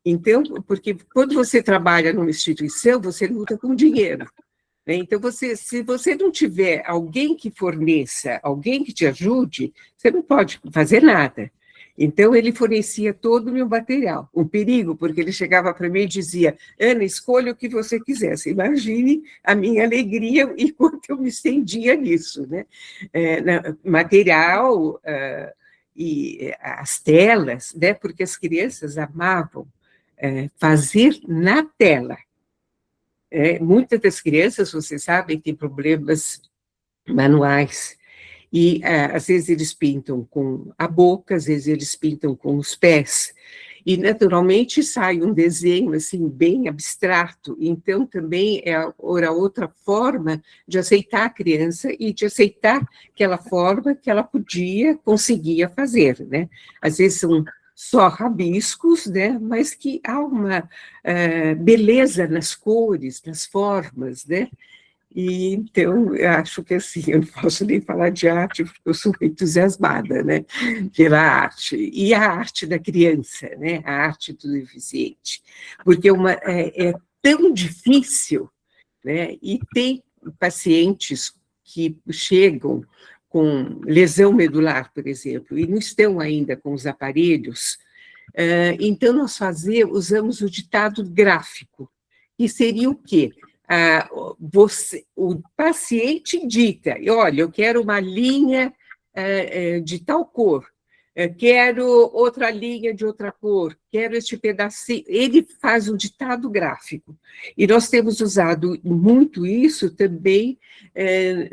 Então, porque quando você trabalha numa instituição, você luta com dinheiro, né? Então, se você não tiver alguém que forneça, alguém que te ajude, você não pode fazer nada. Então, ele fornecia todo o meu material. Um perigo, porque ele chegava para mim e dizia: Ana, escolha o que você quisesse. Imagine a minha alegria e quanto eu me estendia nisso, né? Material e as telas, né? Porque as crianças amavam fazer na tela. Muitas das crianças, vocês sabem, têm problemas manuais, E, às vezes, eles pintam com a boca, às vezes, eles pintam com os pés. E, naturalmente, sai um desenho, assim, bem abstrato. Então, também era outra forma de aceitar a criança e de aceitar aquela forma que ela conseguia fazer, né? Às vezes, são só rabiscos, né? Mas que há uma beleza nas cores, nas formas, né? E, então, eu acho que, assim, eu não posso nem falar de arte, porque eu sou entusiasmada, né, pela arte, e a arte da criança, né, a arte do deficiente, porque é tão difícil, né, e tem pacientes que chegam com lesão medular, por exemplo, e não estão ainda com os aparelhos, então nós usamos o ditado gráfico, que seria o quê? O paciente dita, olha, eu quero uma linha de tal cor, quero outra linha de outra cor, quero este pedacinho. Ele faz um ditado gráfico. E nós temos usado muito isso também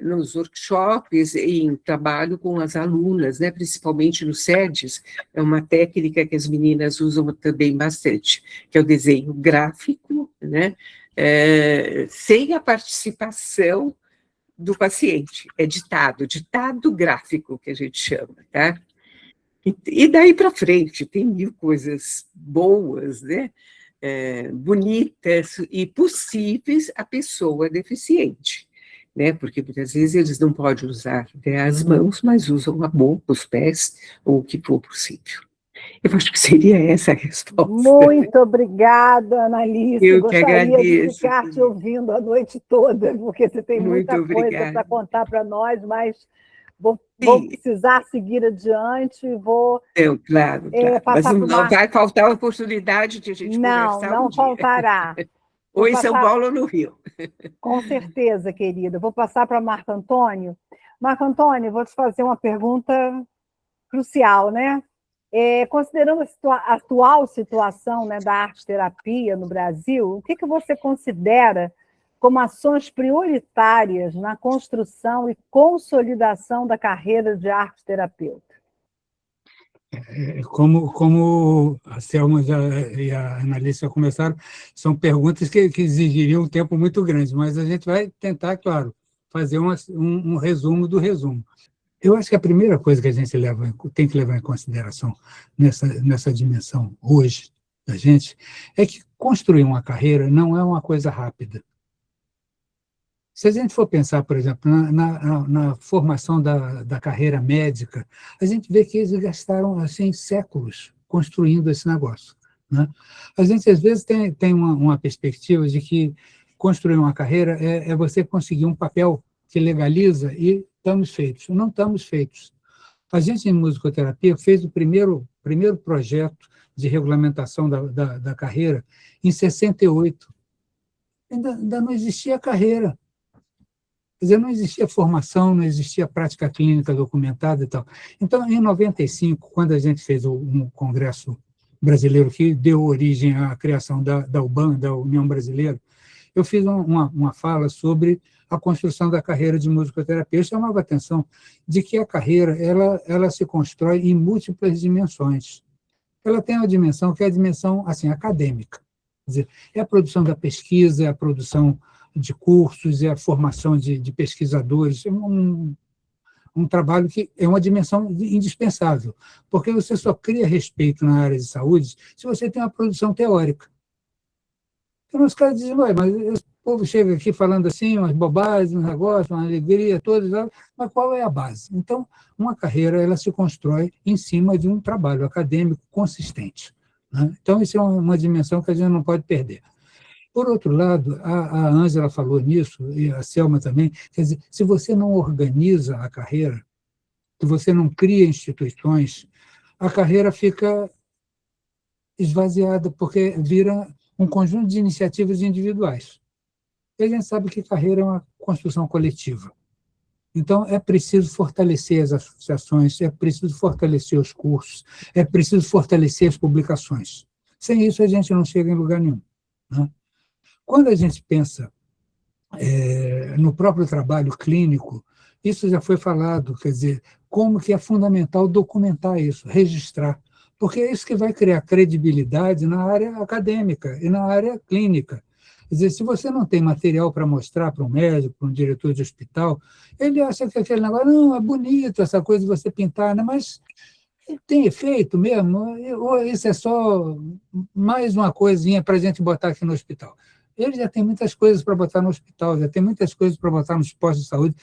nos workshops, em trabalho com as alunas, né, principalmente no SEDES, é uma técnica que as meninas usam também bastante, que é o desenho gráfico, né, sem a participação do paciente, é ditado gráfico que a gente chama, tá? E daí para frente, tem mil coisas boas, né? Bonitas e possíveis à pessoa deficiente, né? Porque muitas vezes eles não podem usar, né, as mãos, mas usam a boca, os pés, ou o que for possível. Eu acho que seria essa a resposta. Muito obrigada, Analice. Eu que Gostaria agradeço. de ficar te ouvindo a noite toda, porque você tem muita coisa para contar para nós, mas vou precisar seguir adiante e vou claro. Mas não vai faltar a oportunidade de a gente conversar Não faltará. Ou em São Paulo ou no Rio. Com certeza, querida. Vou passar para Marco Antônio. Marco Antônio, vou te fazer uma pergunta crucial, né? Considerando a atual situação, né, da arte-terapia no Brasil, o que você considera como ações prioritárias na construção e consolidação da carreira de arte-terapeuta? Como a Selma e a Analice já começaram, são perguntas que exigiriam um tempo muito grande, mas a gente vai tentar, claro, fazer um resumo do resumo. Eu acho que a primeira coisa que a gente tem que levar em consideração nessa dimensão hoje da gente é que construir uma carreira não é uma coisa rápida. Se a gente for pensar, por exemplo, na formação da carreira médica, a gente vê que eles gastaram assim, séculos construindo esse negócio, né? A gente, às vezes, tem uma perspectiva de que construir uma carreira é você conseguir um papel que legaliza e estamos feitos. Não estamos feitos. A gente, em musicoterapia, fez o primeiro projeto de regulamentação da carreira em 68. Ainda não existia carreira. Quer dizer, não existia formação, não existia prática clínica documentada e tal. Então, em 95, quando a gente fez um congresso brasileiro que deu origem à criação da UBAN, da União Brasileira, eu fiz uma fala sobre a construção da carreira de musicoterapia. Eu chamava a atenção de que a carreira ela se constrói em múltiplas dimensões. Ela tem uma dimensão que é a dimensão assim, acadêmica. Quer dizer, é a produção da pesquisa, é a produção de cursos, é a formação de pesquisadores, é um trabalho que é uma dimensão indispensável, porque você só cria respeito na área de saúde se você tem uma produção teórica. Então, os caras dizem, mas o povo chega aqui falando assim, umas bobagens, uns negócios, uma alegria, todos, mas qual é a base? Então, uma carreira ela se constrói em cima de um trabalho acadêmico consistente, né? Então, isso é uma dimensão que a gente não pode perder. Por outro lado, a Ângela falou nisso, e a Selma também, quer dizer, se você não organiza a carreira, se você não cria instituições, a carreira fica esvaziada, porque vira um conjunto de iniciativas individuais. E a gente sabe que carreira é uma construção coletiva. Então, é preciso fortalecer as associações, é preciso fortalecer os cursos, é preciso fortalecer as publicações. Sem isso, a gente não chega em lugar nenhum, né? Quando a gente pensa no próprio trabalho clínico, isso já foi falado, quer dizer, como que é fundamental documentar isso, registrar, porque é isso que vai criar credibilidade na área acadêmica e na área clínica. Quer dizer, se você não tem material para mostrar para um médico, para um diretor de hospital, ele acha que aquele negócio, não, é bonito essa coisa de você pintar, né? Mas tem efeito mesmo? Ou isso é só mais uma coisinha para a gente botar aqui no hospital? Ele já tem muitas coisas para botar no hospital, já tem muitas coisas para botar nos postos de saúde.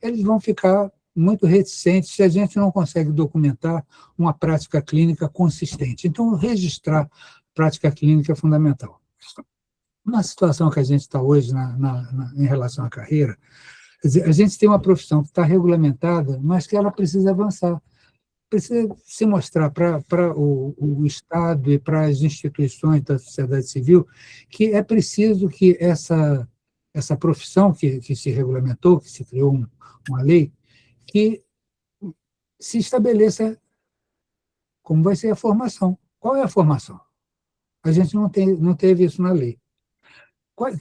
Eles vão ficar muito reticentes se a gente não consegue documentar uma prática clínica consistente. Então, registrar prática clínica é fundamental. Na situação que a gente está hoje em relação à carreira, quer dizer, a gente tem uma profissão que está regulamentada, mas que ela precisa avançar. Precisa se mostrar para o Estado e para as instituições da sociedade civil que é preciso que essa profissão que se regulamentou, que se criou uma lei, que se estabeleça como vai ser a formação. Qual é a formação? A gente não teve isso na lei.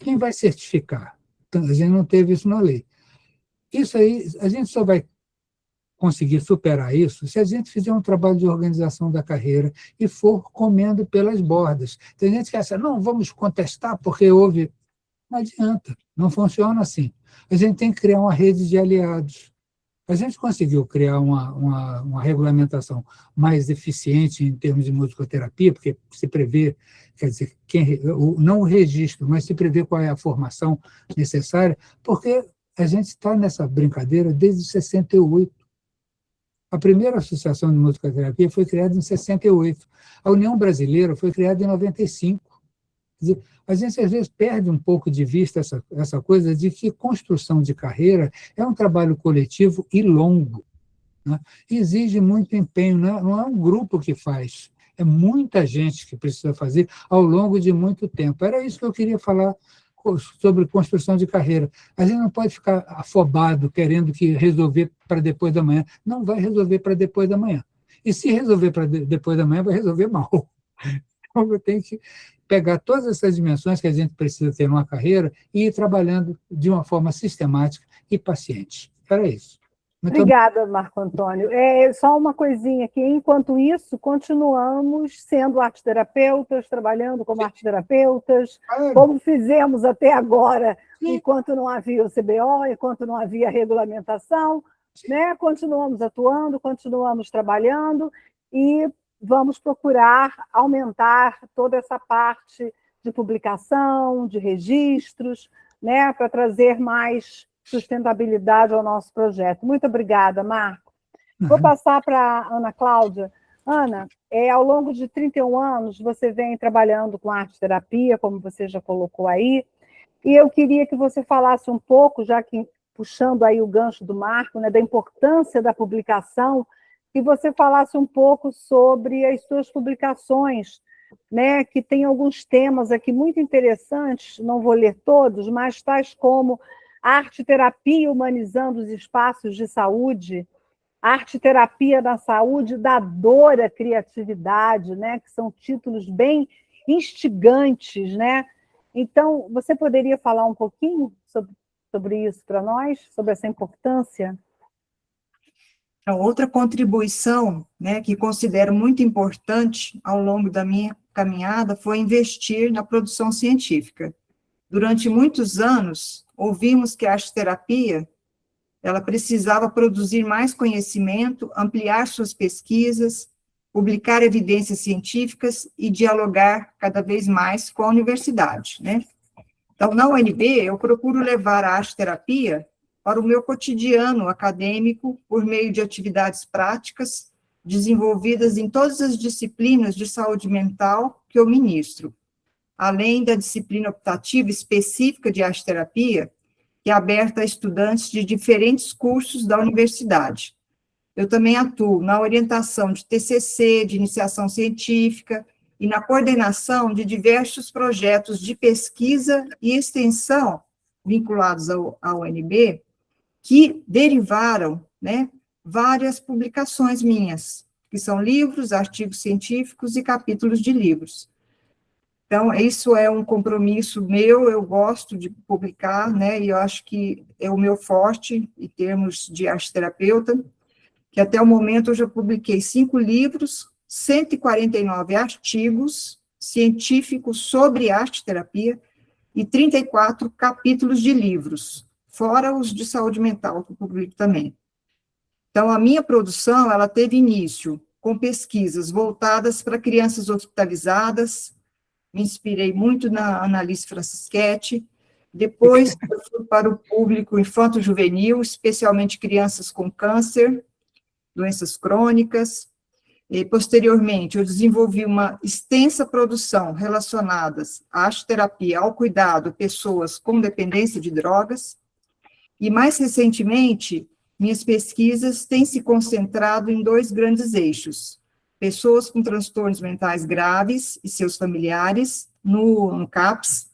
Quem vai certificar? A gente não teve isso na lei. Isso aí, a gente só vai conseguir superar isso se a gente fizer um trabalho de organização da carreira e for comendo pelas bordas. Tem gente que acha, não, vamos contestar porque houve... Não adianta, não funciona assim. A gente tem que criar uma rede de aliados. A gente conseguiu criar uma regulamentação mais eficiente em termos de musicoterapia, porque se prevê, quer dizer, não o registro, mas se prevê qual é a formação necessária, porque a gente está nessa brincadeira desde 68. A primeira associação de musicoterapia foi criada em 68. A União Brasileira foi criada em 95. Quer dizer, a gente, às vezes, perde um pouco de vista essa coisa de que construção de carreira é um trabalho coletivo e longo, né? Exige muito empenho, não é um grupo que faz, é muita gente que precisa fazer ao longo de muito tempo. Era isso que eu queria falar sobre construção de carreira. A gente não pode ficar afobado, querendo que resolver para depois da manhã. Não vai resolver para depois da manhã. E se resolver para depois da manhã, vai resolver mal. Então, eu tenho que pegar todas essas dimensões que a gente precisa ter numa carreira e ir trabalhando de uma forma sistemática e paciente. Era isso. Obrigada, Marco Antônio. Só uma coisinha aqui. Enquanto isso, continuamos sendo arteterapeutas, trabalhando como arteterapeutas, como fizemos até agora, enquanto não havia o CBO, enquanto não havia regulamentação, né? Continuamos atuando, continuamos trabalhando e vamos procurar aumentar toda essa parte de publicação, de registros, né? Para trazer mais sustentabilidade ao nosso projeto. Muito obrigada, Marco. Vou passar para a Ana Cláudia. Ana, ao longo de 31 anos, você vem trabalhando com arte-terapia, como você já colocou aí, e eu queria que você falasse um pouco, já que puxando aí o gancho do Marco, né, da importância da publicação, que você falasse um pouco sobre as suas publicações, né, que tem alguns temas aqui muito interessantes, não vou ler todos, mas tais como arte-terapia humanizando os espaços de saúde, arte-terapia na saúde da dor à criatividade, né? Que são títulos bem instigantes, né? Então, você poderia falar um pouquinho sobre isso para nós, sobre essa importância? A outra contribuição, né, que considero muito importante ao longo da minha caminhada foi investir na produção científica. Durante muitos anos, ouvimos que a arte-terapia ela precisava produzir mais conhecimento, ampliar suas pesquisas, publicar evidências científicas e dialogar cada vez mais com a universidade, né? Então, na UNB, eu procuro levar a arte-terapia para o meu cotidiano acadêmico por meio de atividades práticas desenvolvidas em todas as disciplinas de saúde mental que eu ministro, além da disciplina optativa específica de arte-terapia, que é aberta a estudantes de diferentes cursos da universidade. Eu também atuo na orientação de TCC, de iniciação científica, e na coordenação de diversos projetos de pesquisa e extensão vinculados à UNB, que derivaram, né, várias publicações minhas, que são livros, artigos científicos e capítulos de livros. Então, isso é um compromisso meu, eu gosto de publicar, né, e eu acho que é o meu forte em termos de arte-terapeuta, que até o momento eu já publiquei 5 livros, 149 artigos científicos sobre arte-terapia e 34 capítulos de livros, fora os de saúde mental, que eu publico também. Então, a minha produção, ela teve início com pesquisas voltadas para crianças hospitalizadas, me inspirei muito na Annalise Francischetti, depois eu fui para o público infanto-juvenil, especialmente crianças com câncer, doenças crônicas, e, posteriormente, eu desenvolvi uma extensa produção relacionadas à arte-terapia, ao cuidado de pessoas com dependência de drogas, e, mais recentemente, minhas pesquisas têm se concentrado em 2 grandes eixos: pessoas com transtornos mentais graves e seus familiares, no CAPS,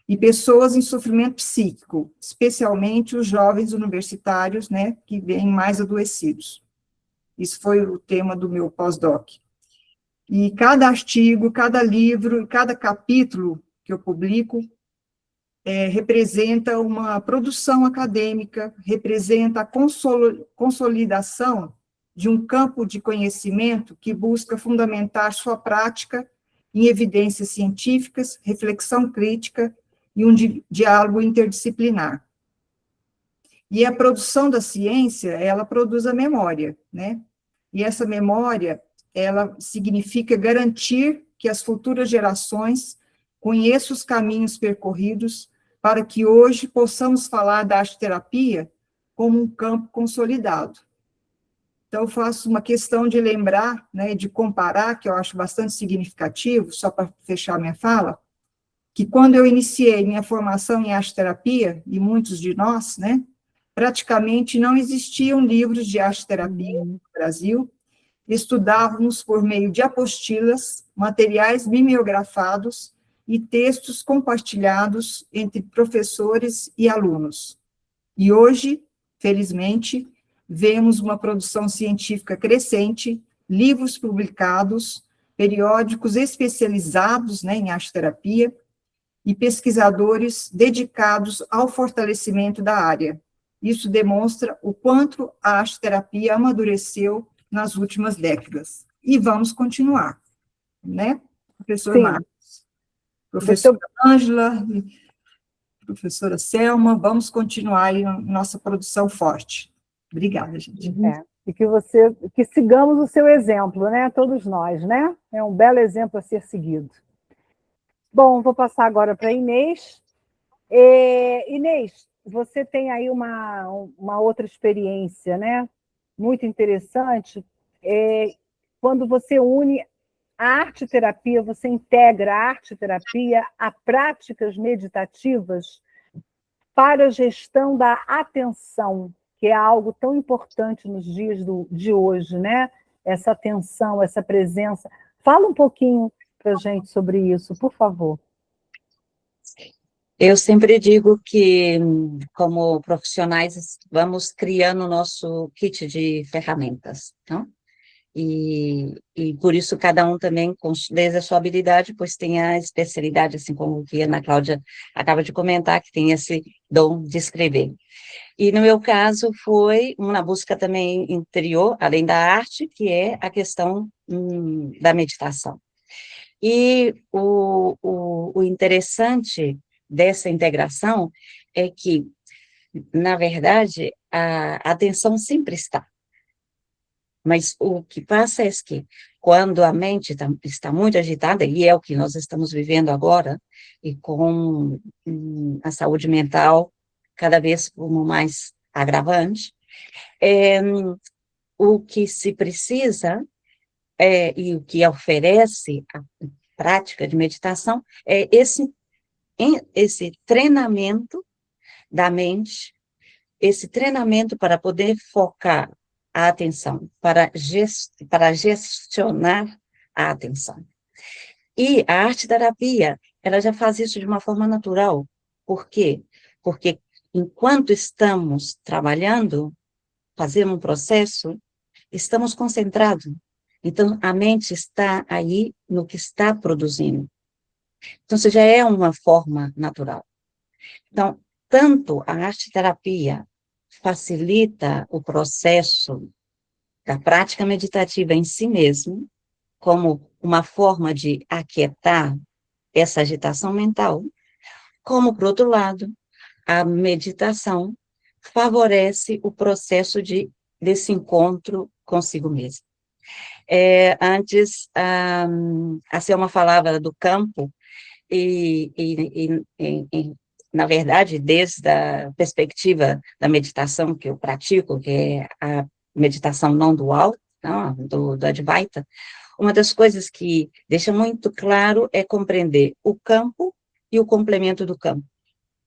e pessoas em sofrimento psíquico, especialmente os jovens universitários, né, que vêm mais adoecidos. Isso foi o tema do meu pós-doc. E cada artigo, cada livro, cada capítulo que eu publico representa uma produção acadêmica, representa a consolidação de um campo de conhecimento que busca fundamentar sua prática em evidências científicas, reflexão crítica e um diálogo interdisciplinar. E a produção da ciência, ela produz a memória, né? E essa memória, ela significa garantir que as futuras gerações conheçam os caminhos percorridos para que hoje possamos falar da arte-terapia como um campo consolidado. Então, eu faço uma questão de lembrar, né, de comparar, que eu acho bastante significativo, só para fechar minha fala, que quando eu iniciei minha formação em arte-terapia, e muitos de nós, né, praticamente não existiam livros de arte-terapia no Brasil, estudávamos por meio de apostilas, materiais bibliografados e textos compartilhados entre professores e alunos. E hoje, felizmente, vemos uma produção científica crescente, livros publicados, periódicos especializados, né, em arte-terapia, e pesquisadores dedicados ao fortalecimento da área. Isso demonstra o quanto a arte-terapia amadureceu nas últimas décadas. E vamos continuar, né, professor Sim. Marcos? Professora Ângela, professora Selma, vamos continuar aí a nossa produção forte. Obrigada, gente. E que sigamos o seu exemplo, né, todos nós, né? É um belo exemplo a ser seguido. Bom, vou passar agora para a Inês. Inês, você tem aí uma outra experiência, né? Muito interessante. Quando você une a arte-terapia, você integra a arte-terapia a práticas meditativas para a gestão da atenção, que é algo tão importante nos dias de hoje, né? Essa atenção, essa presença. Fala um pouquinho para a gente sobre isso, por favor. Eu sempre digo que, como profissionais, vamos criando o nosso kit de ferramentas, não? E por isso cada um também, desde a sua habilidade, pois tem a especialidade, assim como que a Ana Cláudia acaba de comentar, que tem esse dom de escrever. E no meu caso foi uma busca também interior, além da arte, que é a questão da meditação. E o interessante dessa integração é que, na verdade, a atenção sempre está. Mas o que passa é que, quando a mente está muito agitada, e é o que nós estamos vivendo agora, e com a saúde mental cada vez como mais agravante, o que se precisa e o que oferece a prática de meditação é esse treinamento da mente, esse treinamento para poder focar a atenção, para gestionar a atenção. E a arte-terapia, ela já faz isso de uma forma natural. Por quê? Porque enquanto estamos trabalhando, fazendo um processo, estamos concentrados. Então, a mente está aí no que está produzindo. Então, isso já é uma forma natural. Então, tanto a arte-terapia facilita o processo da prática meditativa em si mesmo, como uma forma de aquietar essa agitação mental, como, por outro lado, a meditação favorece o processo desse encontro consigo mesmo. Antes, a Selma falava do campo, na verdade, desde a perspectiva da meditação que eu pratico, que é a meditação não dual, não, do Advaita, uma das coisas que deixa muito claro é compreender o campo e o complemento do campo.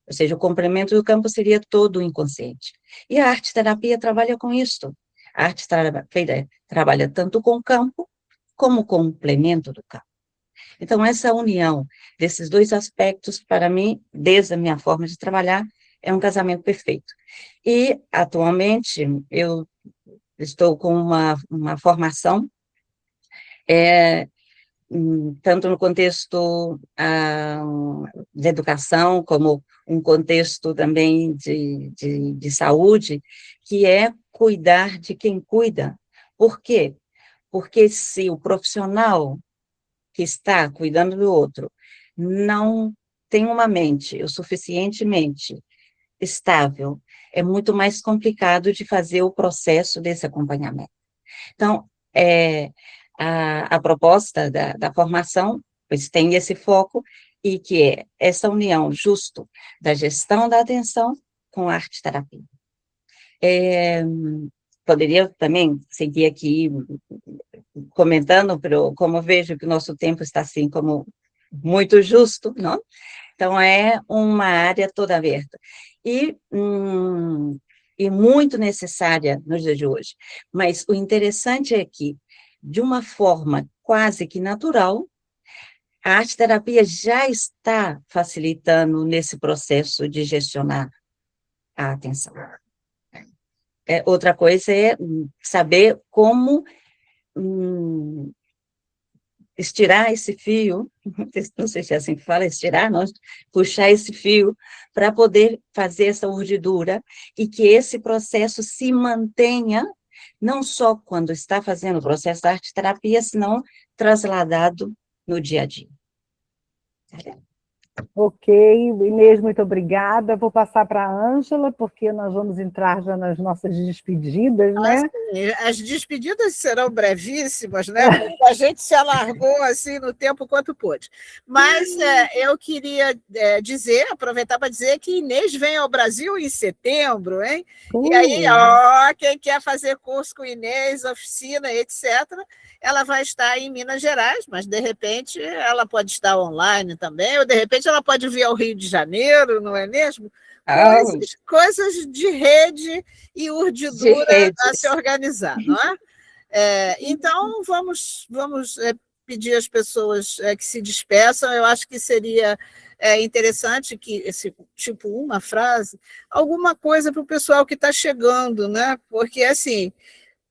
Ou seja, o complemento do campo seria todo o inconsciente. E a arte-terapia trabalha com isso. A arte-terapia trabalha tanto com o campo, como o complemento do campo. Então, essa união desses dois aspectos, para mim, desde a minha forma de trabalhar, é um casamento perfeito. E, atualmente, eu estou com uma formação, tanto no contexto de educação, como um contexto também de saúde, que é cuidar de quem cuida. Por quê? Porque se o profissional que está cuidando do outro não tem uma mente o suficientemente estável, é muito mais complicado de fazer o processo desse acompanhamento. Então, a proposta da formação, pois tem esse foco, e que é essa união justo da gestão da atenção com a arte-terapia. Poderia também seguir aqui comentando, como vejo que o nosso tempo está assim como muito justo, não? Então, é uma área toda aberta. E muito necessária nos dias de hoje. Mas o interessante é que, de uma forma quase que natural, a arte-terapia já está facilitando nesse processo de gestionar a atenção. Outra coisa é saber como estirar esse fio, não sei se é assim que fala, estirar, não, puxar esse fio para poder fazer essa urdidura e que esse processo se mantenha, não só quando está fazendo o processo da arte-terapia, senão trasladado no dia a dia. Ok, Inês, muito obrigada. Vou passar para a Ângela, porque nós vamos entrar já nas nossas despedidas, né? Assim, as despedidas serão brevíssimas, né? Porque a gente se alargou assim no tempo quanto pôde. Mas eu queria aproveitar para dizer que Inês vem ao Brasil em setembro, hein? E aí, quem quer fazer curso com Inês, oficina, etc., ela vai estar em Minas Gerais, mas de repente ela pode estar online também, ou de repente ela pode vir ao Rio de Janeiro, não é mesmo? Coisas de rede e urdidura a se organizar, não é? Então, vamos pedir às pessoas que se despeçam. Eu acho que seria interessante que, tipo uma frase, alguma coisa para o pessoal que está chegando, né? Porque, assim,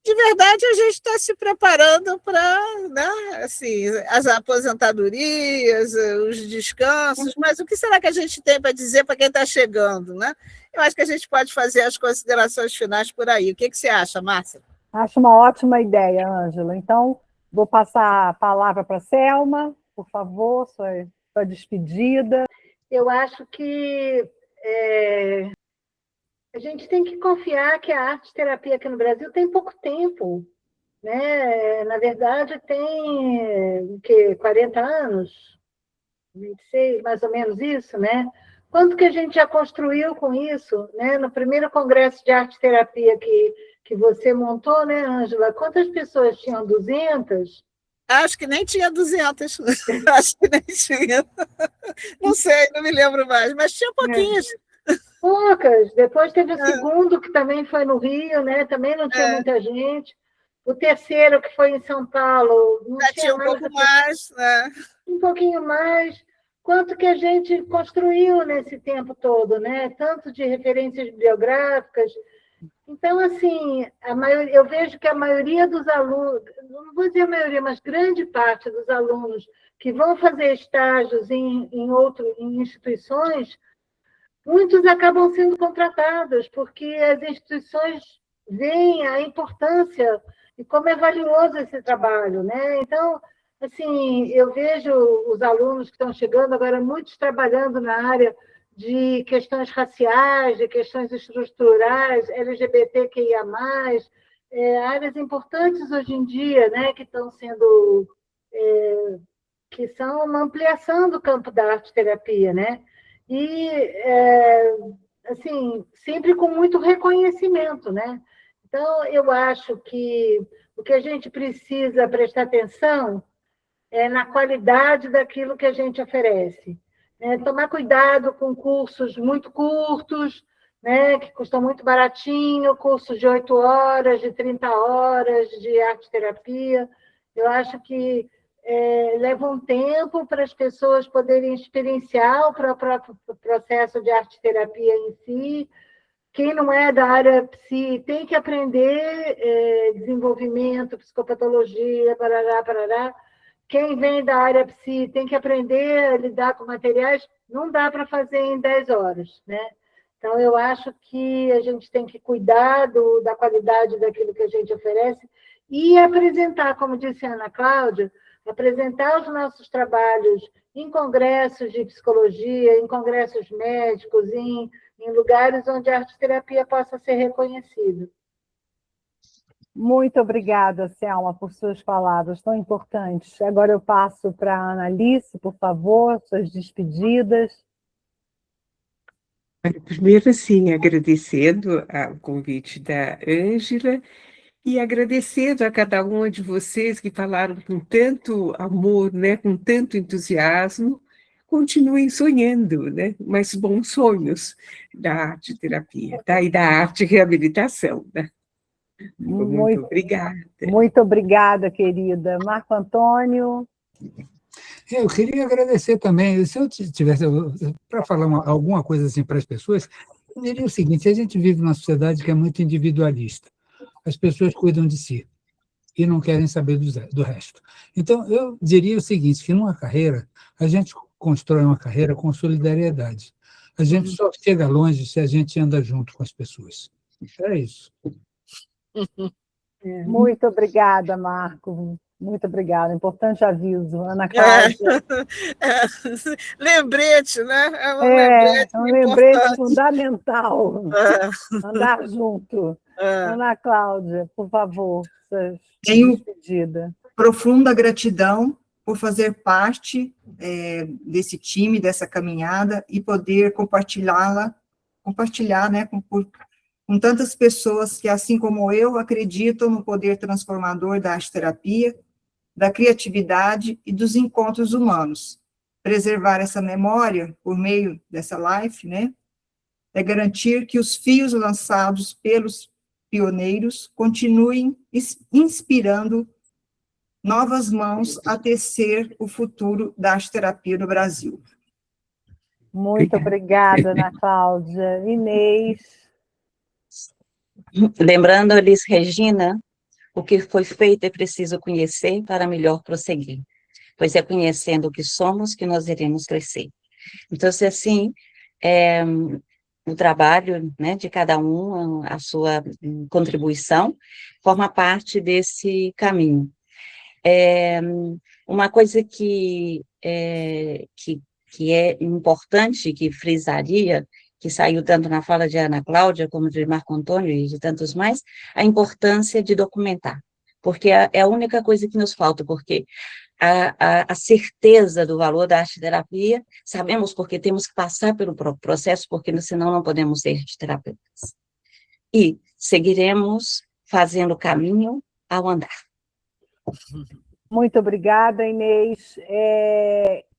de verdade, a gente está se preparando para, né, assim, as aposentadorias, os descansos, mas o que será que a gente tem para dizer para quem está chegando, né? Eu acho que a gente pode fazer as considerações finais por aí. O que você acha, Márcia? Acho uma ótima ideia, Ângela. Então, vou passar a palavra para a Selma, por favor, sua despedida. Eu acho que a gente tem que confiar que a arte-terapia aqui no Brasil tem pouco tempo, né? Na verdade, tem 40 anos, 26, mais ou menos isso, né? Quanto que a gente já construiu com isso, né? No primeiro congresso de arte-terapia que você montou, né, Ângela? Quantas pessoas tinham? 200? Acho que nem tinha 200. Acho que nem tinha. Não sei, não me lembro mais, mas tinha pouquinhas. Poucas. Depois teve o segundo, que também foi no Rio, né? Também não tinha muita gente. O terceiro, que foi em São Paulo, não tinha um pouco mais, né? Um pouquinho mais. Quanto que a gente construiu nesse tempo todo, né? Tanto de referências bibliográficas, Então, assim, eu vejo que a maioria dos alunos, não vou dizer a maioria, mas grande parte dos alunos que vão fazer estágios em instituições, muitos acabam sendo contratados, porque as instituições veem a importância e como é valioso esse trabalho, né? Então, assim, eu vejo os alunos que estão chegando agora, muitos trabalhando na área de questões raciais, de questões estruturais, LGBTQIA+, áreas importantes hoje em dia, né, que estão sendo, que são uma ampliação do campo da arte-terapia, né? E, assim, sempre com muito reconhecimento, né? Então, eu acho que o que a gente precisa prestar atenção é na qualidade daquilo que a gente oferece. Tomar cuidado com cursos muito curtos, né, que custam muito baratinho, cursos de 8 horas, de 30 horas de arte-terapia. Eu acho que leva um tempo para as pessoas poderem experienciar o próprio processo de arte-terapia em si. Quem não é da área psi tem que aprender desenvolvimento, psicopatologia, parará, parará. Quem vem da área psi tem que aprender a lidar com materiais, não dá para fazer em 10 horas, né? Então, eu acho que a gente tem que cuidar da qualidade daquilo que a gente oferece e apresentar, como disse a Ana Cláudia, apresentar os nossos trabalhos em congressos de psicologia, em congressos médicos, em lugares onde a arte-terapia possa ser reconhecida. Muito obrigada, Selma, por suas palavras tão importantes. Agora eu passo para a Analice, por favor, suas despedidas. Primeiro, assim, agradecendo o convite da Ângela e agradecendo a cada uma de vocês que falaram com tanto amor, né, com tanto entusiasmo. Continuem sonhando, né, mas bons sonhos da arte-terapia, tá? E da arte-reabilitação, né? Muito obrigada. Muito obrigada, querida. Marco Antônio. Eu queria agradecer também. Se eu tivesse para falar alguma coisa assim para as pessoas, eu diria o seguinte: a gente vive numa sociedade que é muito individualista. As pessoas cuidam de si e não querem saber do resto. Então, eu diria o seguinte, que numa carreira, a gente constrói uma carreira com solidariedade. A gente só chega longe se a gente anda junto com as pessoas. É isso. Muito obrigada, Marco. Muito obrigada. Importante aviso, Ana Cláudia. Lembrete, né? É um lembrete fundamental. Andar junto. Ana Cláudia, por favor, sua despedida. Profunda gratidão por fazer parte desse time, dessa caminhada, e poder compartilhar, né, com tantas pessoas que, assim como eu, acreditam no poder transformador da arte-terapia, da criatividade e dos encontros humanos. Preservar essa memória por meio dessa live, né, é garantir que os fios lançados pelos pioneiros continuem inspirando novas mãos a tecer o futuro da arte-terapia no Brasil. Muito obrigada, Ana Cláudia. Inês. Lembrando, Elis Regina, o que foi feito é preciso conhecer para melhor prosseguir, pois é conhecendo o que somos que nós iremos crescer. Então, se assim, o trabalho, né, de cada um, a sua contribuição, forma parte desse caminho. Uma coisa que é importante, que frisaria, que saiu tanto na fala de Ana Cláudia, como de Marco Antônio e de tantos mais, a importância de documentar, porque é a única coisa que nos falta, porque a certeza do valor da arte-terapia, sabemos porque temos que passar pelo processo, porque senão não podemos ser arte-terapeutas. E seguiremos fazendo o caminho ao andar. Muito obrigada, Inês.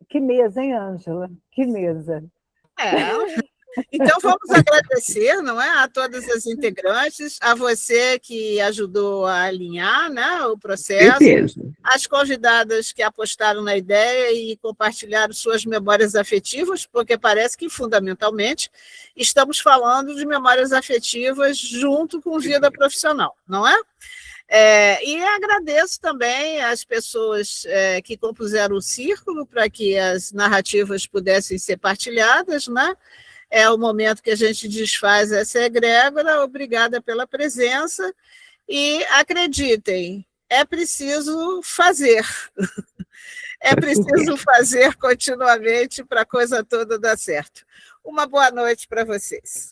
Que mesa, hein, Ângela? Que mesa. Então, vamos agradecer, não é, a todas as integrantes, a você que ajudou a alinhar, né, o processo, Certeza. as convidadas que apostaram na ideia e compartilharam suas memórias afetivas, porque parece que, fundamentalmente, estamos falando de memórias afetivas junto com vida profissional, não é? E agradeço também às pessoas que compuseram o círculo para que as narrativas pudessem ser partilhadas, né? É o momento que a gente desfaz essa egrégora. Obrigada pela presença e acreditem, é preciso fazer. É preciso fazer continuamente para a coisa toda dar certo. Uma boa noite para vocês.